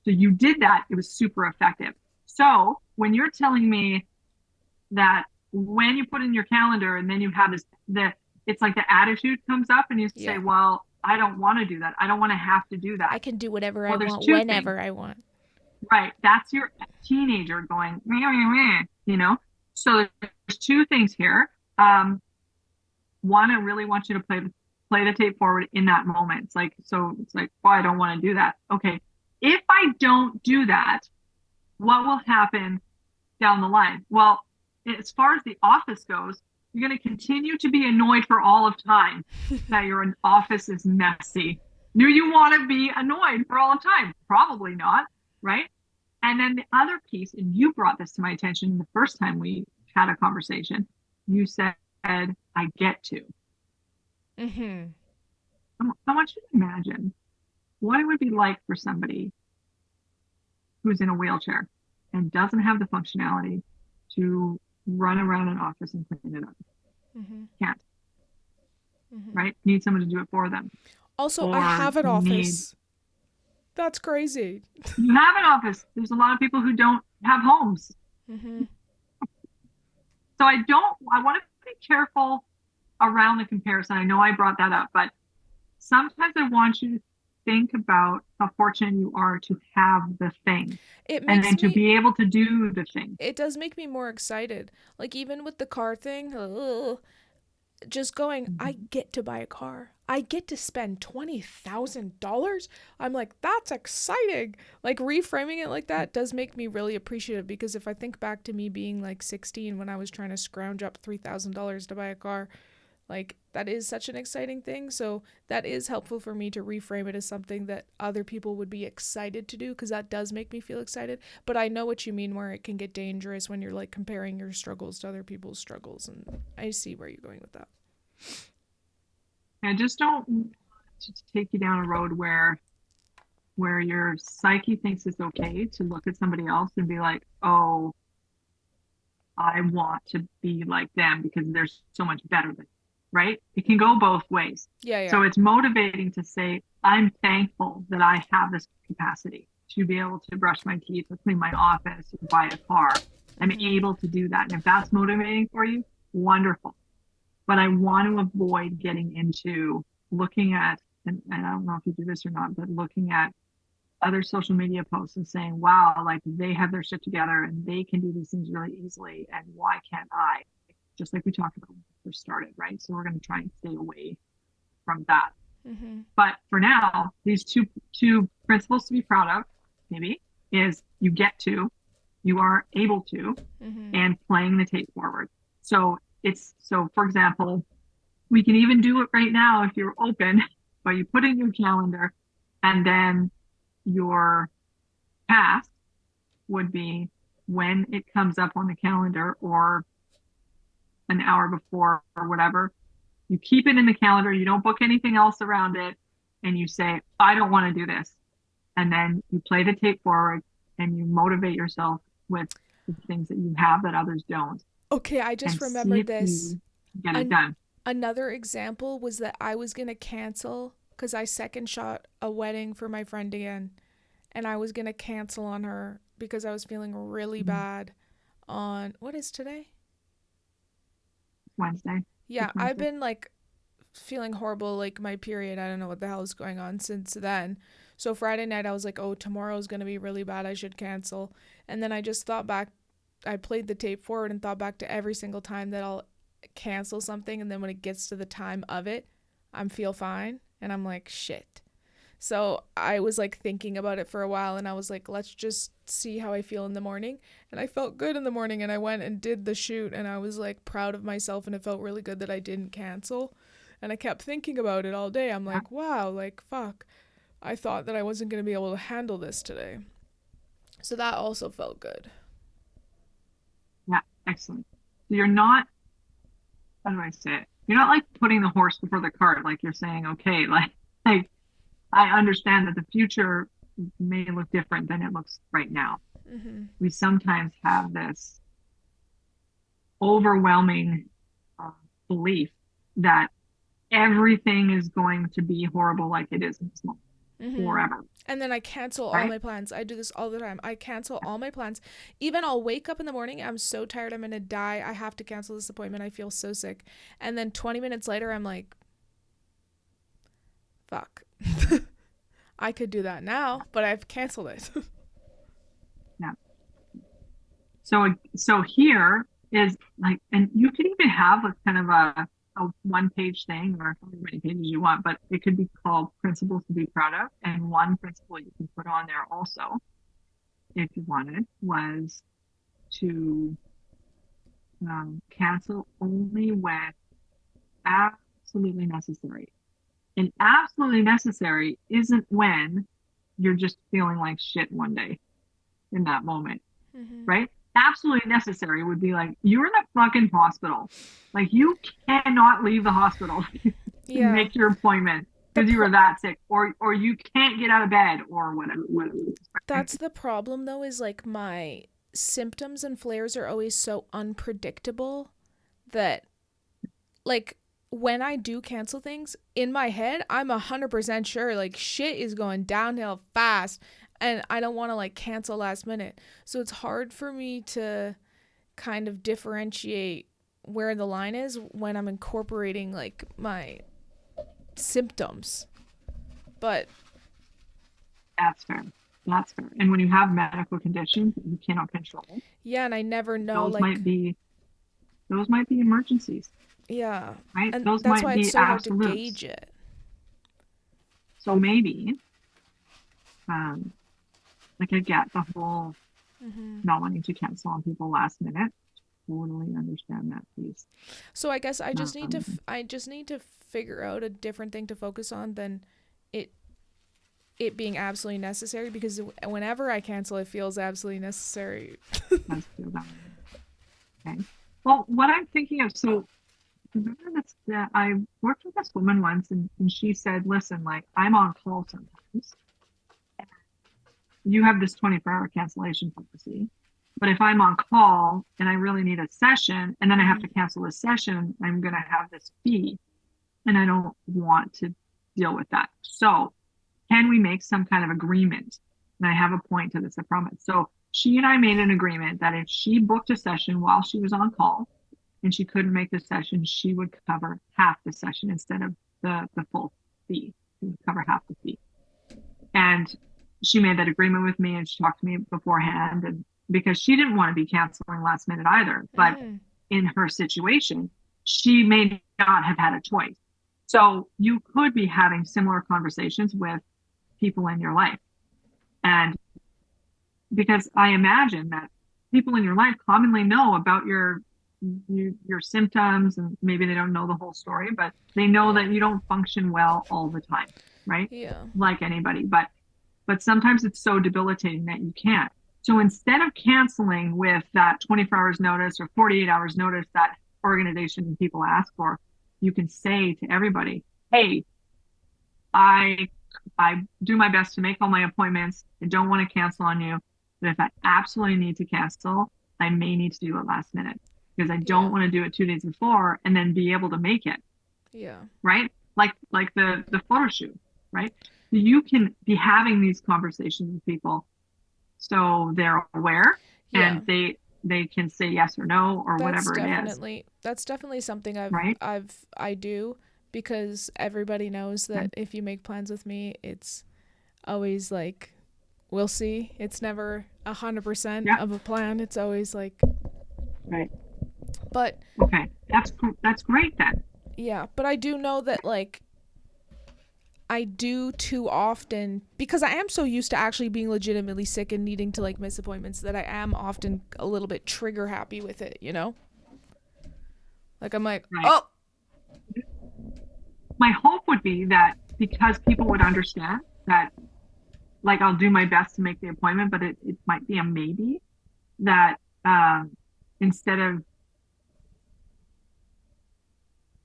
So you did that. It was super effective. So when you're telling me that when you put in your calendar and then you have this, it's like the attitude comes up and you say, Yeah. well, I don't want to do that. I don't want to have to do I that. can do whatever I Well, there's want two things, whenever I want. right? That's your teenager going, meh, meh, meh, you know? So there's two things here. One, I really want you to play the tape forward in that moment. It's like, so it's like, oh, I don't want to do that. Okay. If I don't do that, what will happen down the line? Well, as far as the office goes, you're going to continue to be annoyed for all of time that your office is messy. Do you want to be annoyed for all of time? Probably not, right? And then the other piece, and you brought this to my attention the first time we had a conversation, you said, I get to. Mhm. I want you to imagine what it would be like for somebody who's in a wheelchair and doesn't have the functionality to run around an office and clean it up. Mhm. Can't, Mhm. right? Need someone to do it for them. Also, I Or have an need, office. That's crazy. you have an office. There's a lot of people who don't have homes. Mhm. So I want to be careful around the comparison. I know I brought that up, but sometimes I want you to think about how fortunate you are to have the thing It and makes then to me be able to do the thing. it does make me more excited. Like even with the car thing, ugh, just going, I Mhm. get to buy a car. I get to spend $20,000. I'm like, that's exciting. Like reframing it like that does make me really appreciative because if I think back to me being like 16 when I was trying to scrounge up $3,000 to buy a car, like that is such an exciting thing. So that is helpful for me to reframe it as something that other people would be excited to do because that does make me feel excited. But I know what you mean where it can get dangerous when you're like comparing your struggles to other people's struggles, and I see where you're going with that. I just don't want to take you down a road where your psyche thinks it's okay to look at somebody else and be like, oh, I want to be like them because they're so much better than me, right? It can go both ways. Yeah, So yeah. it's motivating to say, I'm thankful that I have this capacity to be able to brush my teeth or clean my office or buy a car. I'm Mhm. able to do that. And if that's motivating for you, wonderful. But I want to avoid getting into looking at, and I don't know if you do this or not, but looking at other social media posts and saying, wow, like they have their shit together and they can do these things really easily. And why can't I? Just like we talked about when we first started, right? So we're going to try and stay away from that. Mhm. But for now, these two principles to be proud of, maybe, is you get to, you are able to, Mhm. and playing the tape forward. So so for example, we can even do it right now if you're open, but you put in your calendar and then your task would be when it comes up on the calendar or an hour before or whatever, you keep it in the calendar, you don't book anything else around it, and you say, I don't want to do this. And then you play the tape forward and you motivate yourself with the things that you have that others don't, Okay, I just and see remembered if this. you get it An- done. Another example was that I was going to cancel because I second shot a wedding for my friend again. And I was going to cancel on her because I was feeling really bad on what is today? Wednesday, the Yeah, I've 26th. been like feeling horrible, like my period. I don't know what the hell is going on since then. So Friday night, I was like, oh, tomorrow's going to be really bad. I should cancel. And then I just thought back, I played the tape forward and thought back to every single time that I'll cancel something. And then when it gets to the time of it, I'm feel fine. And I'm like, shit. So I was like thinking about it for a while and I was like, let's just see how I feel in the morning. And I felt good in the morning and I went and did the shoot and I was like proud of myself and it felt really good that I didn't cancel. And I kept thinking about it all day. I'm Yeah, like, wow, like fuck. I thought that I wasn't going to be able to handle this today. So that also felt good. yeah, excellent. So you're not, how do I say it? You're not like putting the horse before the cart, like you're saying, okay, like I understand that the future may look different than it looks right now. Mhm. We sometimes have this overwhelming uh, belief that everything is going to be horrible like it is in this moment Mhm. forever, And then I cancel all right? my plans. I do this all the time. I cancel all my plans. Even I'll wake up in the morning, I'm so tired, I'm gonna die. I have to cancel this appointment. I feel so sick. And then 20 minutes later, I'm like, fuck. I could do that now, but I've canceled it. Yeah. So here is like, and you could even have like kind of a one page thing or however many pages you want, but it could be called principles to be proud of. And one principle you can put on there also, if you wanted, was to cancel only when absolutely necessary. And absolutely necessary isn't when you're just feeling like shit one day in that moment, Mhm. right? Absolutely necessary would be like, you're in a fucking hospital. Like, you cannot leave the hospital to Yeah. make your appointment The because you pro- were that sick, or you can't get out of bed, or whatever it is, right? that's the problem though is like my symptoms and flares are always so unpredictable that like when I do cancel things in my head, I'm 100% sure like shit is going downhill fast and I don't want to like cancel last minute. So it's hard for me to kind of differentiate where the line is when I'm incorporating like my symptoms. But That's fair. That's fair. And when you have medical conditions that you cannot control, yeah, and I never know those like might be those might be emergencies, yeah, right? and Those that's might why it's be so hard to absolutes. gauge it. So maybe, um, like I get the whole Hmm. not wanting to cancel on people last minute. Totally understand that piece. So I guess Um, I just need to figure out a different thing to focus on than it it being absolutely necessary because whenever I cancel, it feels absolutely necessary. Let's do that. Okay. Well, what I'm thinking of, so remember this, that I worked with this woman once and she said, listen, like I'm on call sometimes. You have this 24-hour cancellation policy. But if I'm on call and I really need a session and then I have Hmm. to cancel a session, I'm going to have this fee and I don't want to deal with that. So can we make some kind of agreement? And I have a point to this, I promise. So she and I made an agreement that if she booked a session while she was on call and she couldn't make the session, she would cover half the session instead of the full fee. She would cover half the fee. And she made that agreement with me and she talked to me beforehand and because she didn't want to be canceling last minute either. But Hmm. in her situation, she may not have had a choice. So you could be having similar conversations with people in your life. And because I imagine that people in your life commonly know about your symptoms and maybe they don't know the whole story, but they know Yeah. that you don't function well all the time, right? Yeah. Like anybody. But sometimes it's so debilitating that you can't. So instead of canceling with that 24 hours notice or 48 hours notice that organization people ask for, you can say to everybody, hey, I I do my best to make all my appointments. I don't want to cancel on you. But if I absolutely need to cancel, I may need to do it last minute because I don't Yeah. want to do it 2 days before and then be able to make it, Yeah. right? Like the photo shoot, right? You can be having these conversations with people so they're aware Yeah. and they can say yes or no or whatever it is, That's definitely something right? I do, because everybody knows Okay. that if you make plans with me, it's always like we'll see. It's never 100% Yeah, of a plan. It's always like, right. but Okay. That's great then. yeah, but I do know that like I do too often, because I am so used to actually being legitimately sick and needing to like miss appointments, that I am often a little bit trigger happy with it, you know? Like I'm like, Right. "Oh, My hope would be that because people would understand that, like, I'll do my best to make the appointment, but it might be a maybe, that instead of,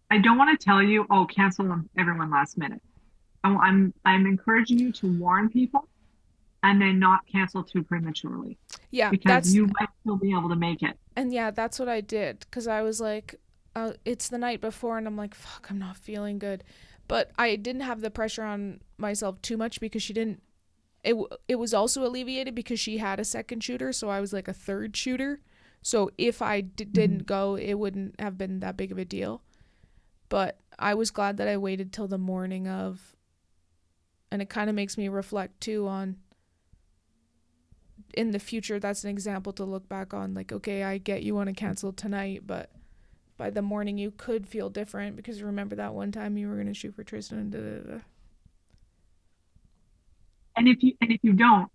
I don't want to tell you, oh, cancel everyone last minute. I'm encouraging you to warn people and then not cancel too prematurely yeah, because you might still be able to make it. and yeah, that's what I did, cuz I was like it's the night before and I'm like, fuck, I'm not feeling good. But I didn't have the pressure on myself too much because she didn't it was also alleviated because she had a second shooter, so I was like a third shooter. So if I Mhm. didn't go, it wouldn't have been that big of a deal. But I was glad that I waited till the morning of, and it kind of makes me reflect too on in the future. That's an example to look back on, like, okay, I get you want to cancel tonight, but by the morning you could feel different because remember that one time you were going to shoot for Tristan. Da, da, da. And if you don't,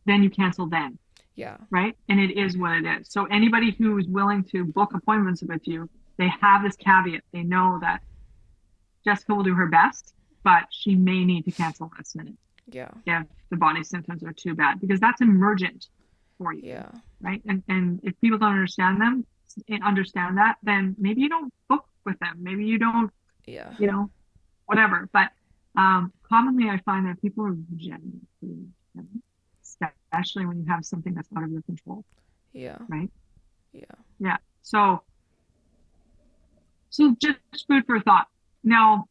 then you cancel then, Yeah. right? And it is what it is. So anybody who is willing to book appointments with you, they have this caveat. They know that Jessica will do her best, but she may need to cancel last minute Yeah. if the body symptoms are too bad because that's emergent for you, Yeah. right? And if people don't understand that, then maybe you don't book with them. Maybe you don't, Yeah. you know, whatever. But commonly, I find that people are genuinely, especially when you have something that's out of your control, Yeah. right? Yeah. Yeah. So just food for thought. Now,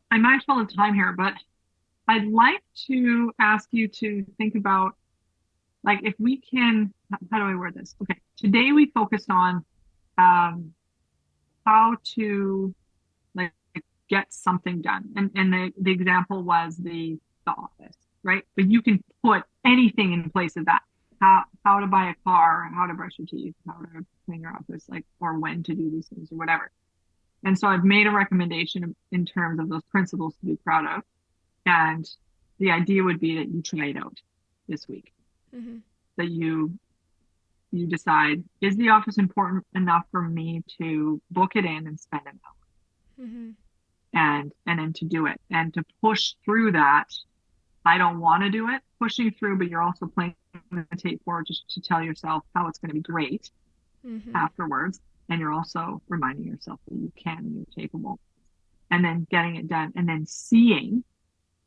I'm mindful of time here, but I'd like to ask you to think about, like, if we can, how do I word this? Okay. Today we focused on um, how to, like, get something done. And the example was the office, right? But you can put anything in place of that. How to buy a car, how to brush your teeth, how to clean your office, like, or when to do these things or whatever. And so I've made a recommendation in terms of those principles to be proud of. And the idea would be that you try it out this week. Mhm. That you decide, is the office important enough for me to book it in and spend an hour Mhm. and then to do it and to push through that. I don't want to do it, pushing through, but you're also playing the tape forward just to tell yourself how it's going to be great Mhm. afterwards. And you're also reminding yourself that you can and you're capable. And then getting it done and then seeing,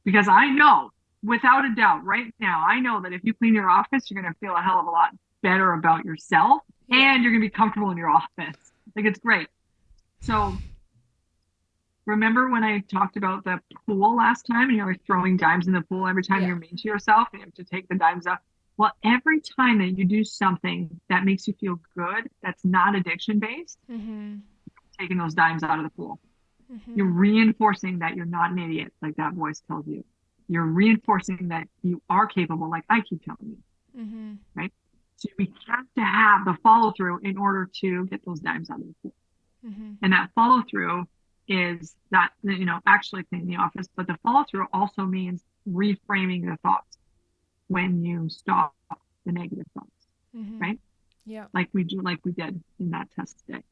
because I know without a doubt right now, I know that if you clean your office, you're going to feel a hell of a lot better about yourself Yeah. and you're going to be comfortable in your office. Like, it's great. So remember when I talked about the pool last time and you're like throwing dimes in the pool every time Yeah. you're mean to yourself and you have to take the dimes out? Well, every time that you do something that makes you feel good, that's not addiction based, Mhm. taking those dimes out of the pool. You're Mhm. reinforcing that you're not an idiot, like that voice tells you. You're reinforcing that you are capable, like I keep telling you, Mhm. right? So we have to have the follow through in order to get those dimes out of the pool. Mhm. And that follow through is that, actually cleaning the office, but the follow through also means reframing the thoughts when you stop the negative thoughts, Mhm. right? Yeah. Like we did in that test today.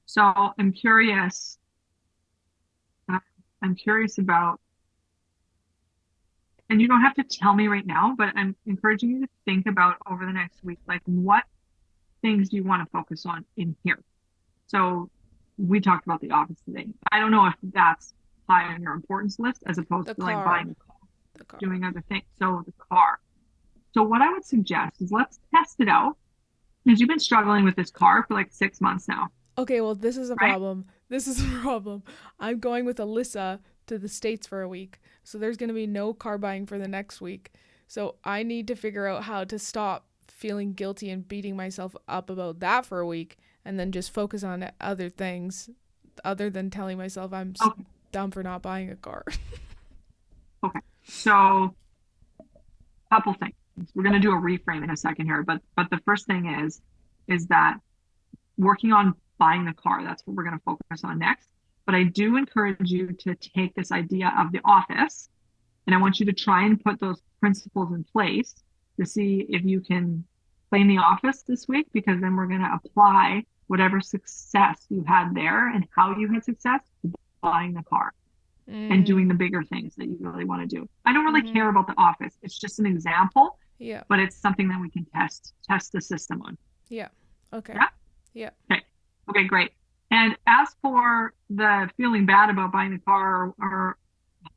So uh, I'm curious about, and you don't have to tell me right now, but I'm encouraging you to think about over the next week, like, what things do you want to focus on in here? So we talked about the office today. I don't know if that's high on your importance list as opposed The to like car. buying a car, The car. doing other things. So the car. So what I would suggest is let's test it out Because you've been struggling with this car for like 6 months now, Okay, well, this is a right? problem. This is a problem. I'm going with Alyssa to the States for a week. So there's going to be no car buying for the next week. So I need to figure out how to stop feeling guilty and beating myself up about that for a week and then just focus on other things other than telling myself I'm Okay, dumb for not buying a car. okay. So, couple things. We're going to do a reframe in a second here, but the first thing is that working on buying the car. That's what we're going to focus on next. But I do encourage you to take this idea of the office and I want you to try and put those principles in place to see if you can claim the office this week, because then we're going to apply whatever success you had there and how you had success to buying the car and doing Mm. the bigger things that you really want to do. I don't really Mhm. care about the office. It's just an example, Yeah. but it's something that we can test the system on. Yeah. Okay. Yeah. Yeah. Okay. Okay, great. And as for the feeling bad about buying the car or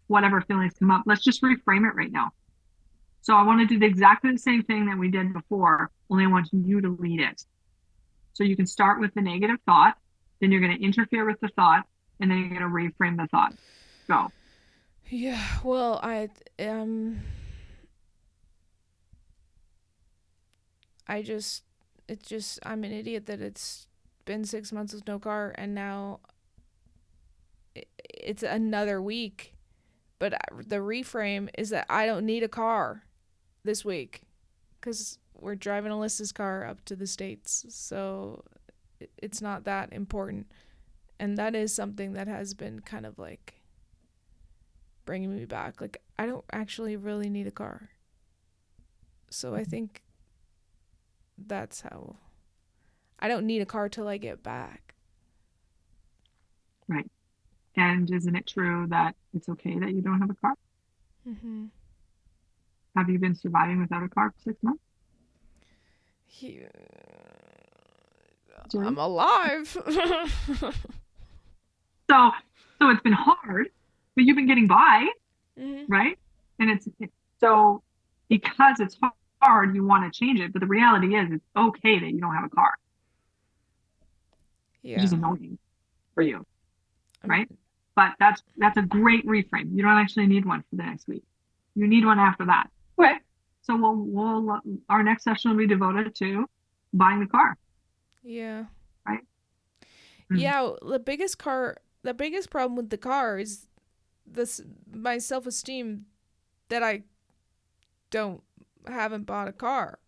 whatever feelings come up, let's just reframe it right now. So I want to do exactly the same thing that we did before, only I want you to lead it. So you can start with the negative thought, then you're going to interfere with the thought, and then you're going to reframe the thought. Go. Yeah. Well, um I just it's just I'm an idiot that it's been 6 months with no car and now it's another week. But the reframe is that I don't need a car this week cuz we're driving Alyssa's car up to the States. So it's not that important. And that is something that has been kind of like bringing me back. Like I don't actually really need a car. So I think that's how I don't need a car till I get back. Right. And isn't it true that it's okay that you don't have a car? Mhm. Have you been surviving without a car for 6 months? He, Sorry. I'm alive. So, so it's been hard, but you've been getting by, Mhm. right? And so because it's hard, you want to change it. But the reality is, it's okay that you don't have a car. It's just Yeah. annoying for you, I'm right? But that's a great reframe. You don't actually need one for the next week. You need one after that. Okay. So we'll our next session will be devoted to buying the car, yeah. right? Mm. Yeah, the biggest problem with the car is this my self-esteem that I don't haven't bought a car.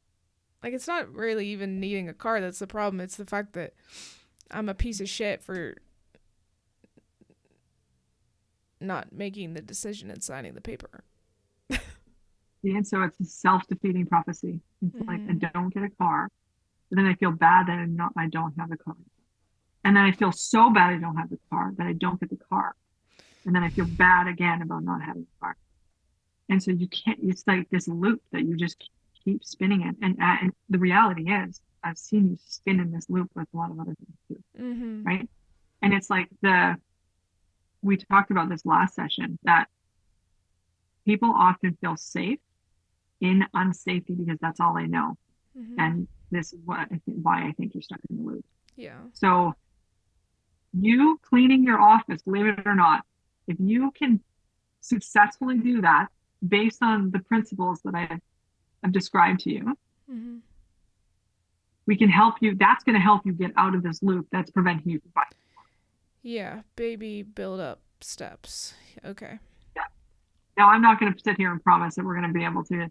Like it's not really even needing a car that's the problem. It's the fact that I'm a piece of shit for not making the decision and signing the paper. And so it's a self-defeating prophecy. It's like I Mhm. don't get a car, but then I feel bad that I don't have a car. And then I feel so bad I don't have the car that I don't get the car. And then I feel bad again about not having the car. And so you can't, it's like this loop that you just keep spinning in. And the reality is, I've seen you spin in this loop with a lot of other things too, Mhm. right? And it's like we talked about this last session that people often feel safe in unsafety because that's all they know. Mhm. And this is why I think you're stuck in the loop. Yeah. So you cleaning your office, believe it or not, if you can successfully do that based on the principles that I've described to you, Mhm. we can help you. That's going to help you get out of this loop that's preventing you from buying. Yeah, baby build up steps. Okay. Yeah. Now, I'm not going to sit here and promise that we're going to be able to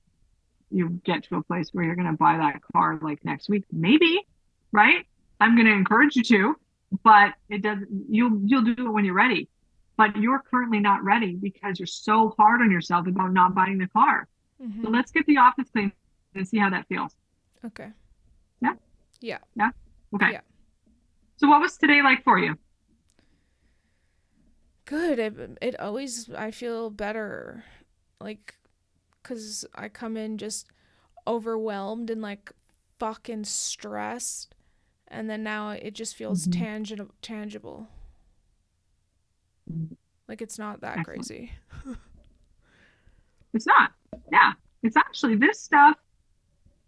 you get to a place where you're going to buy that car like next week. Maybe, right? I'm going to encourage you to, but it doesn't. You'll do it when you're ready. But you're currently not ready because you're so hard on yourself about not buying the car. So Mhm. let's get the office clean and see how that feels. Okay. Yeah. Yeah. Yeah. Okay. Yeah. So what was today like for you? Good. It always I feel better like cuz I come in just overwhelmed and like fucking stressed and then now it just feels Mm-hmm. tangible. Like it's not that Excellent. crazy. It's not. Yeah. It's actually this stuff.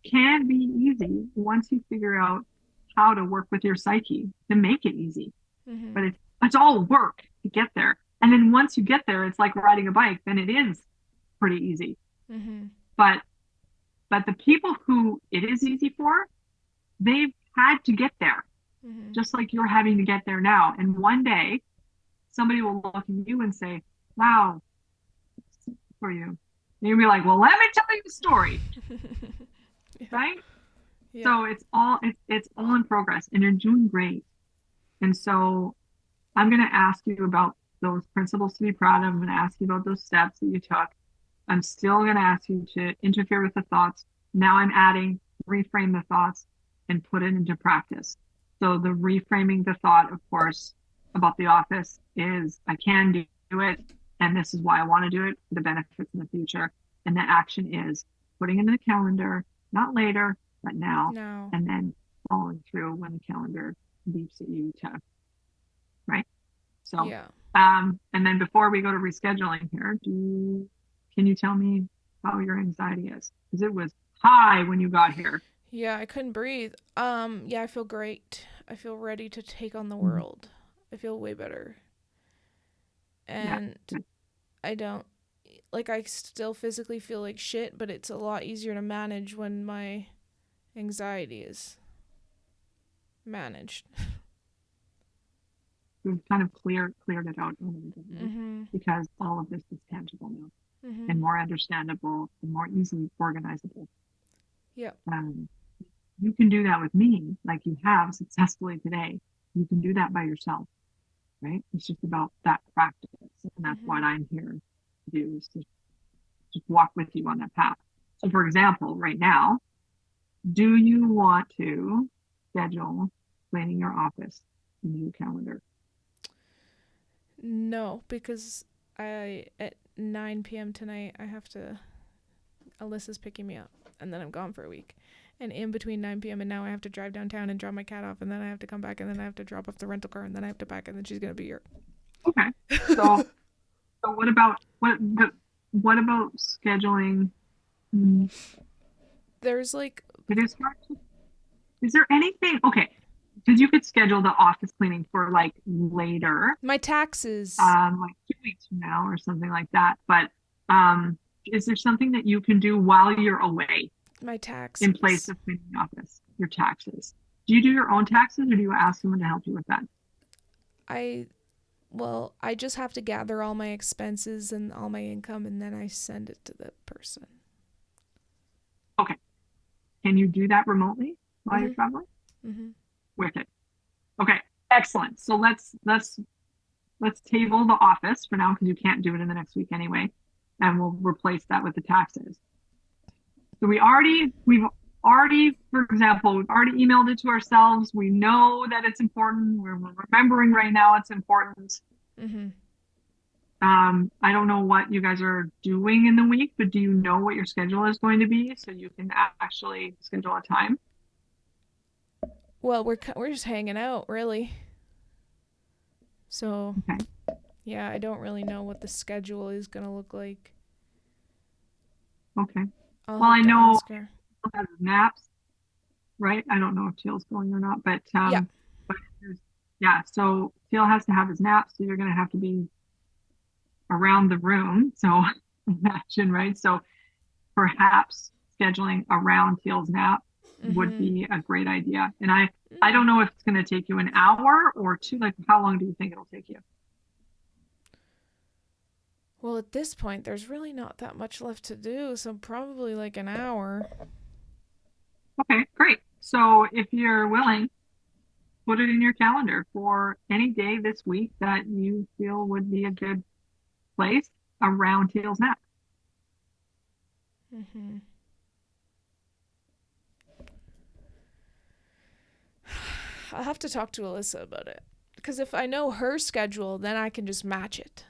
can be easy once you figure out how to work with your psyche to make it easy. Mhm. But it's all work to get there. And then once you get there, it's like riding a bike, then it is pretty easy. Mhm. But the people who it is easy for, they've had to get there, Mhm. just like you're having to get there now. And one day somebody will look at you and say, wow, for you. And you'll be like, well, let me tell you the story, Yeah. right? Yeah. So it's all in progress and you're doing great. And so I'm going to ask you about those principles to be proud of. I'm going to ask you about those steps that you took. I'm still going to ask you to interfere with the thoughts. Now I'm adding reframe the thoughts and put it into practice. So the reframing the thought, of course, about the office is I can do it, and this is why I want to do it for the benefits in the future. And the action is putting it in the calendar, not later, but now, No. and then following through when the calendar beeps at you to right. So, Yeah. and then before we go to rescheduling here, can you tell me how your anxiety is? Because it was high when you got here. Yeah, I couldn't breathe. Yeah, I feel great. I feel ready to take on the Mhm. world. I feel way better. Yeah, And good. I don't like I still physically feel like shit, but it's a lot easier to manage when my anxiety is managed. We've kind of cleared it out a little bit, right? Mhm. Because all of this is tangible now and Mhm. more understandable and more easily organizable. Yep. Um, you can do that with me, like you have successfully today. You can do that by yourself, right? It's just about that practice, and that's what Mhm. I'm here to do is to just walk with you on that path. So, for example, right now, do you want to schedule cleaning your office in your calendar? No, because I at 9 p.m. tonight I have to Alyssa's picking me up and then I'm gone for a week. And in between 9 p.m. and now I have to drive downtown and drop my cat off and then I have to come back and then I have to drop off the rental car and then I have to pack and then she's going to be here. Okay. So, what about what about scheduling? mm, There's like It is hard. Is there anything? Okay, because you could schedule the office cleaning for like later, my taxes. like 2 weeks from now or something like that. But um, is there something that you can do while you're away My in place taxes. of cleaning the office? Your taxes. Do you do your own taxes or do you ask someone to help you with that? I well, I just have to gather all my expenses and all my income and then I send it to the person. Okay. Can you do that remotely while you're Mhm. traveling? Mhm. Wicked. Okay. Excellent. So let's table the office for now because you can't do it in the next week anyway, and we'll replace that with the taxes. So we've already, for example, we've already emailed it to ourselves. We know that it's important. We're remembering right now it's important. Mhm. I don't know what you guys are doing in the week, but do you know what your schedule is going to be so you can actually schedule a time? Well, we're just hanging out, really. So, Okay. yeah, I don't really know what the schedule is going to look like. Okay. I'll Well, have I to know ask her. Teal has naps, right? I don't know if Teal's going or not, Yeah. but yeah. So Teal has to have his naps, so you're going to have to be around the room. So imagine, right? So perhaps scheduling around Teal's nap would Mhm. be a great idea. And I Mm. don't know if it's going to take you an hour or two. Like, how long do you think it'll take you? Well, at this point, there's really not that much left to do, so probably like an hour. Okay, great. So if you're willing, put it in your calendar for any day this week that you feel would be a good place around Teal's nap. Mhm. I'll have to talk to Alyssa about it. Because if I know her schedule, then I can just match it.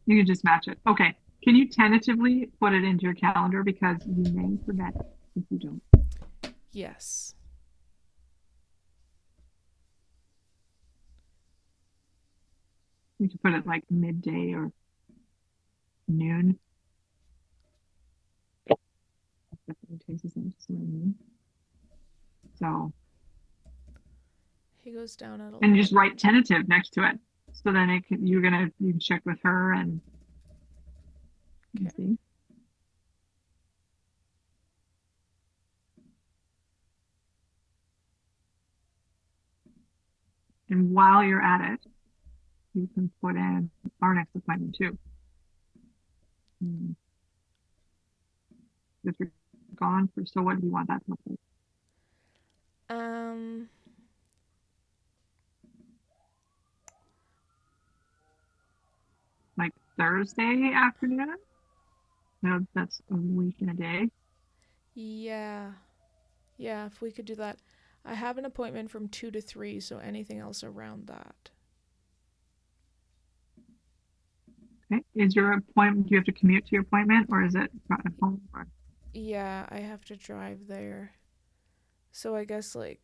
You can just match it. Okay. Can you tentatively put it into your calendar because you may forget if you don't? Yes. You can put it like midday or noon. definitely takes us into some. So, He goes down at and you just 11. write tentative next to it. So then you can check with her and Okay. see. And while you're at it, you can put in our next appointment too. If you're gone for, so what do you want that to look like? Um, Like Thursday afternoon? No, that's a week and a day. yeah. Yeah, if we could do that. I have an appointment from 2 to 3, so anything else around that. Okay. Is your appointment, do you have to commute to your appointment or is it at home? Or Yeah, I have to drive there. So I guess, like,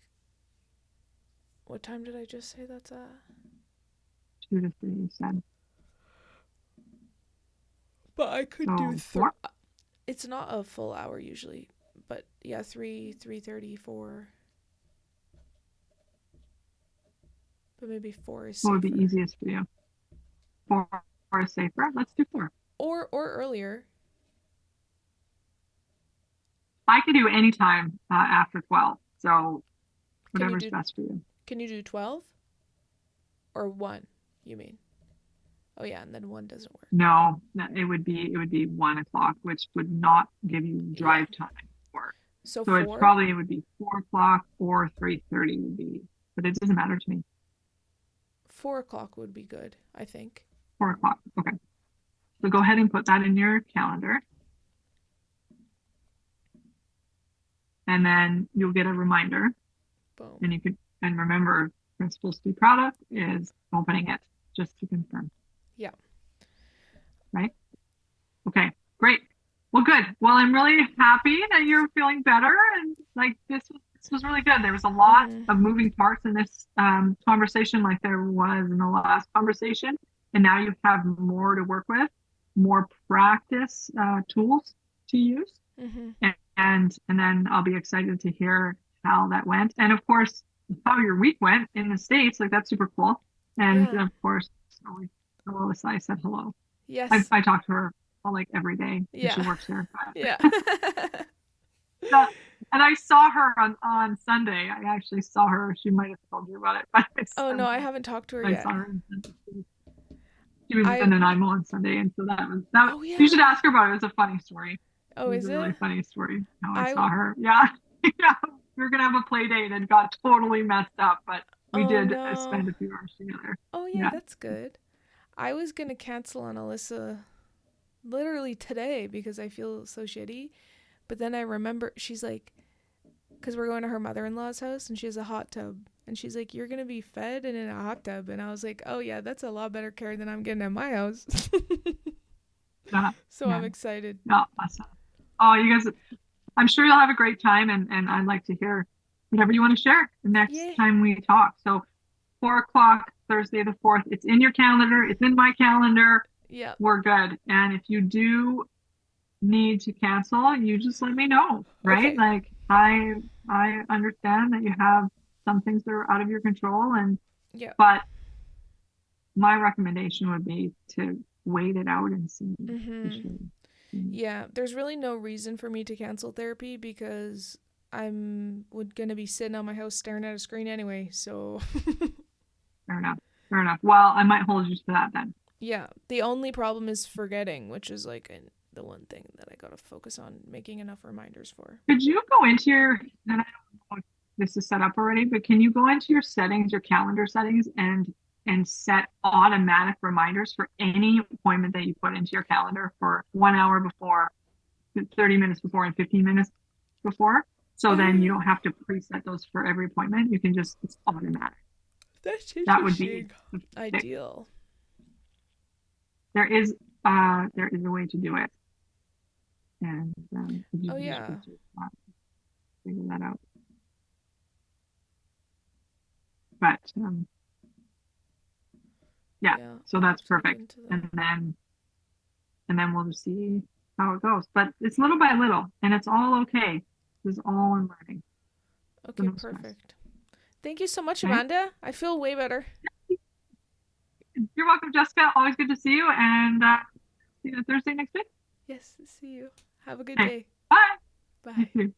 what time did I just say that's at? 2 to 3, you said. But I could do So 4? it's not a full hour usually, but yeah, 3, 3:30, 4. But maybe 4 is What would be safer. easiest for you? 4 is safer. Let's do 4. Or earlier. I can do any time after 12. So Can you whatever's do best for you. can you do 12 or 1, you mean? Oh yeah, and then 1 doesn't work. No, it would be 1 o'clock, which would not give you Yeah. drive time for. So So it's 4? probably it would be 4 o'clock or 3:30 would be, but it doesn't matter to me. 4 o'clock would be good, I think. 4 o'clock. Okay. So go ahead and put that in your calendar, and then you'll get a reminder. Boom. And you could and remember, principles to be proud of is opening it just to confirm, Yeah. right? Okay, great. Well, good. Well, I'm really happy that you're feeling better, and like this was really good. There was a lot Mhm. of moving parts in this conversation, like there was in the last conversation, and now you have more to work with, more practice tools to use, Mhm. and then I'll be excited to hear how that went, and of course how your week went in the States. Like that's super cool, and Yeah. of course, Lois, I said hello. I, Yes. I talk to her like every day because she Yeah. works here. Yeah. So, and I saw her on Sunday. I actually saw her. She might have told you about it, but Oh no, I haven't talked to her I yet. saw her on Sunday. She was I in Nanaimo on Sunday, and so that was that. Oh You should yeah. ask her about it. It was a funny story. Oh, It was is a it? really funny story how I I saw her. Yeah, yeah. We were gonna have a play date and got totally messed up, but we Oh did no. spend a few hours together. Oh yeah, Yeah. that's good. I was going to cancel on Alyssa literally today because I feel so shitty. But then I remember she's like, because we're going to her mother in law's house and she has a hot tub. And she's like, you're going to be fed and in a hot tub. And I was like, oh, yeah, that's a lot better care than I'm getting at my house. Yeah. So Yeah. I'm excited. Yeah. Awesome. Oh, you guys, I'm sure you'll have a great time, and I'd like to hear whatever you want to share the next Yeah. time we talk. So 4 o'clock, Thursday the 4th. It's in your calendar. It's in my calendar. Yeah. We're good. And if you do need to cancel, you just let me know, right? Okay. Like I understand that you have some things that are out of your control, and Yeah. but my recommendation would be to wait it out and see for Mm-hmm. sure. Yeah. There's really no reason for me to cancel therapy because I'm going to be sitting on my house staring at a screen anyway. So Fair enough. Fair enough. Well, I might hold you to that then. yeah, the only problem is forgetting, which is like the one thing that I gotta focus on making enough reminders for. Could you go into your, and I don't know if this is set up already, but can you go into your settings, your calendar settings, and set automatic reminders for any appointment that you put into your calendar for 1 hour before, 30 minutes before, and 15 minutes before? So then you don't Oh, have to preset those for every appointment. You can just, it's automatic. that's That would be interesting. the fix. Ideal. There is there is a way to do it. And you Oh can just yeah. research that, figure that out. But yeah, Yeah, so I'll that's have to look perfect. into that. And then we'll just see. how it goes. But it's little by little, and it's all okay. It's all in learning. So Okay, no stress. perfect. Thank you so much, Okay. Amanda. I feel way better. You're welcome, Jessica. Always good to see you. And see you Thursday next week. Yes, see you. Have a good Okay. day. Bye. You Bye. too.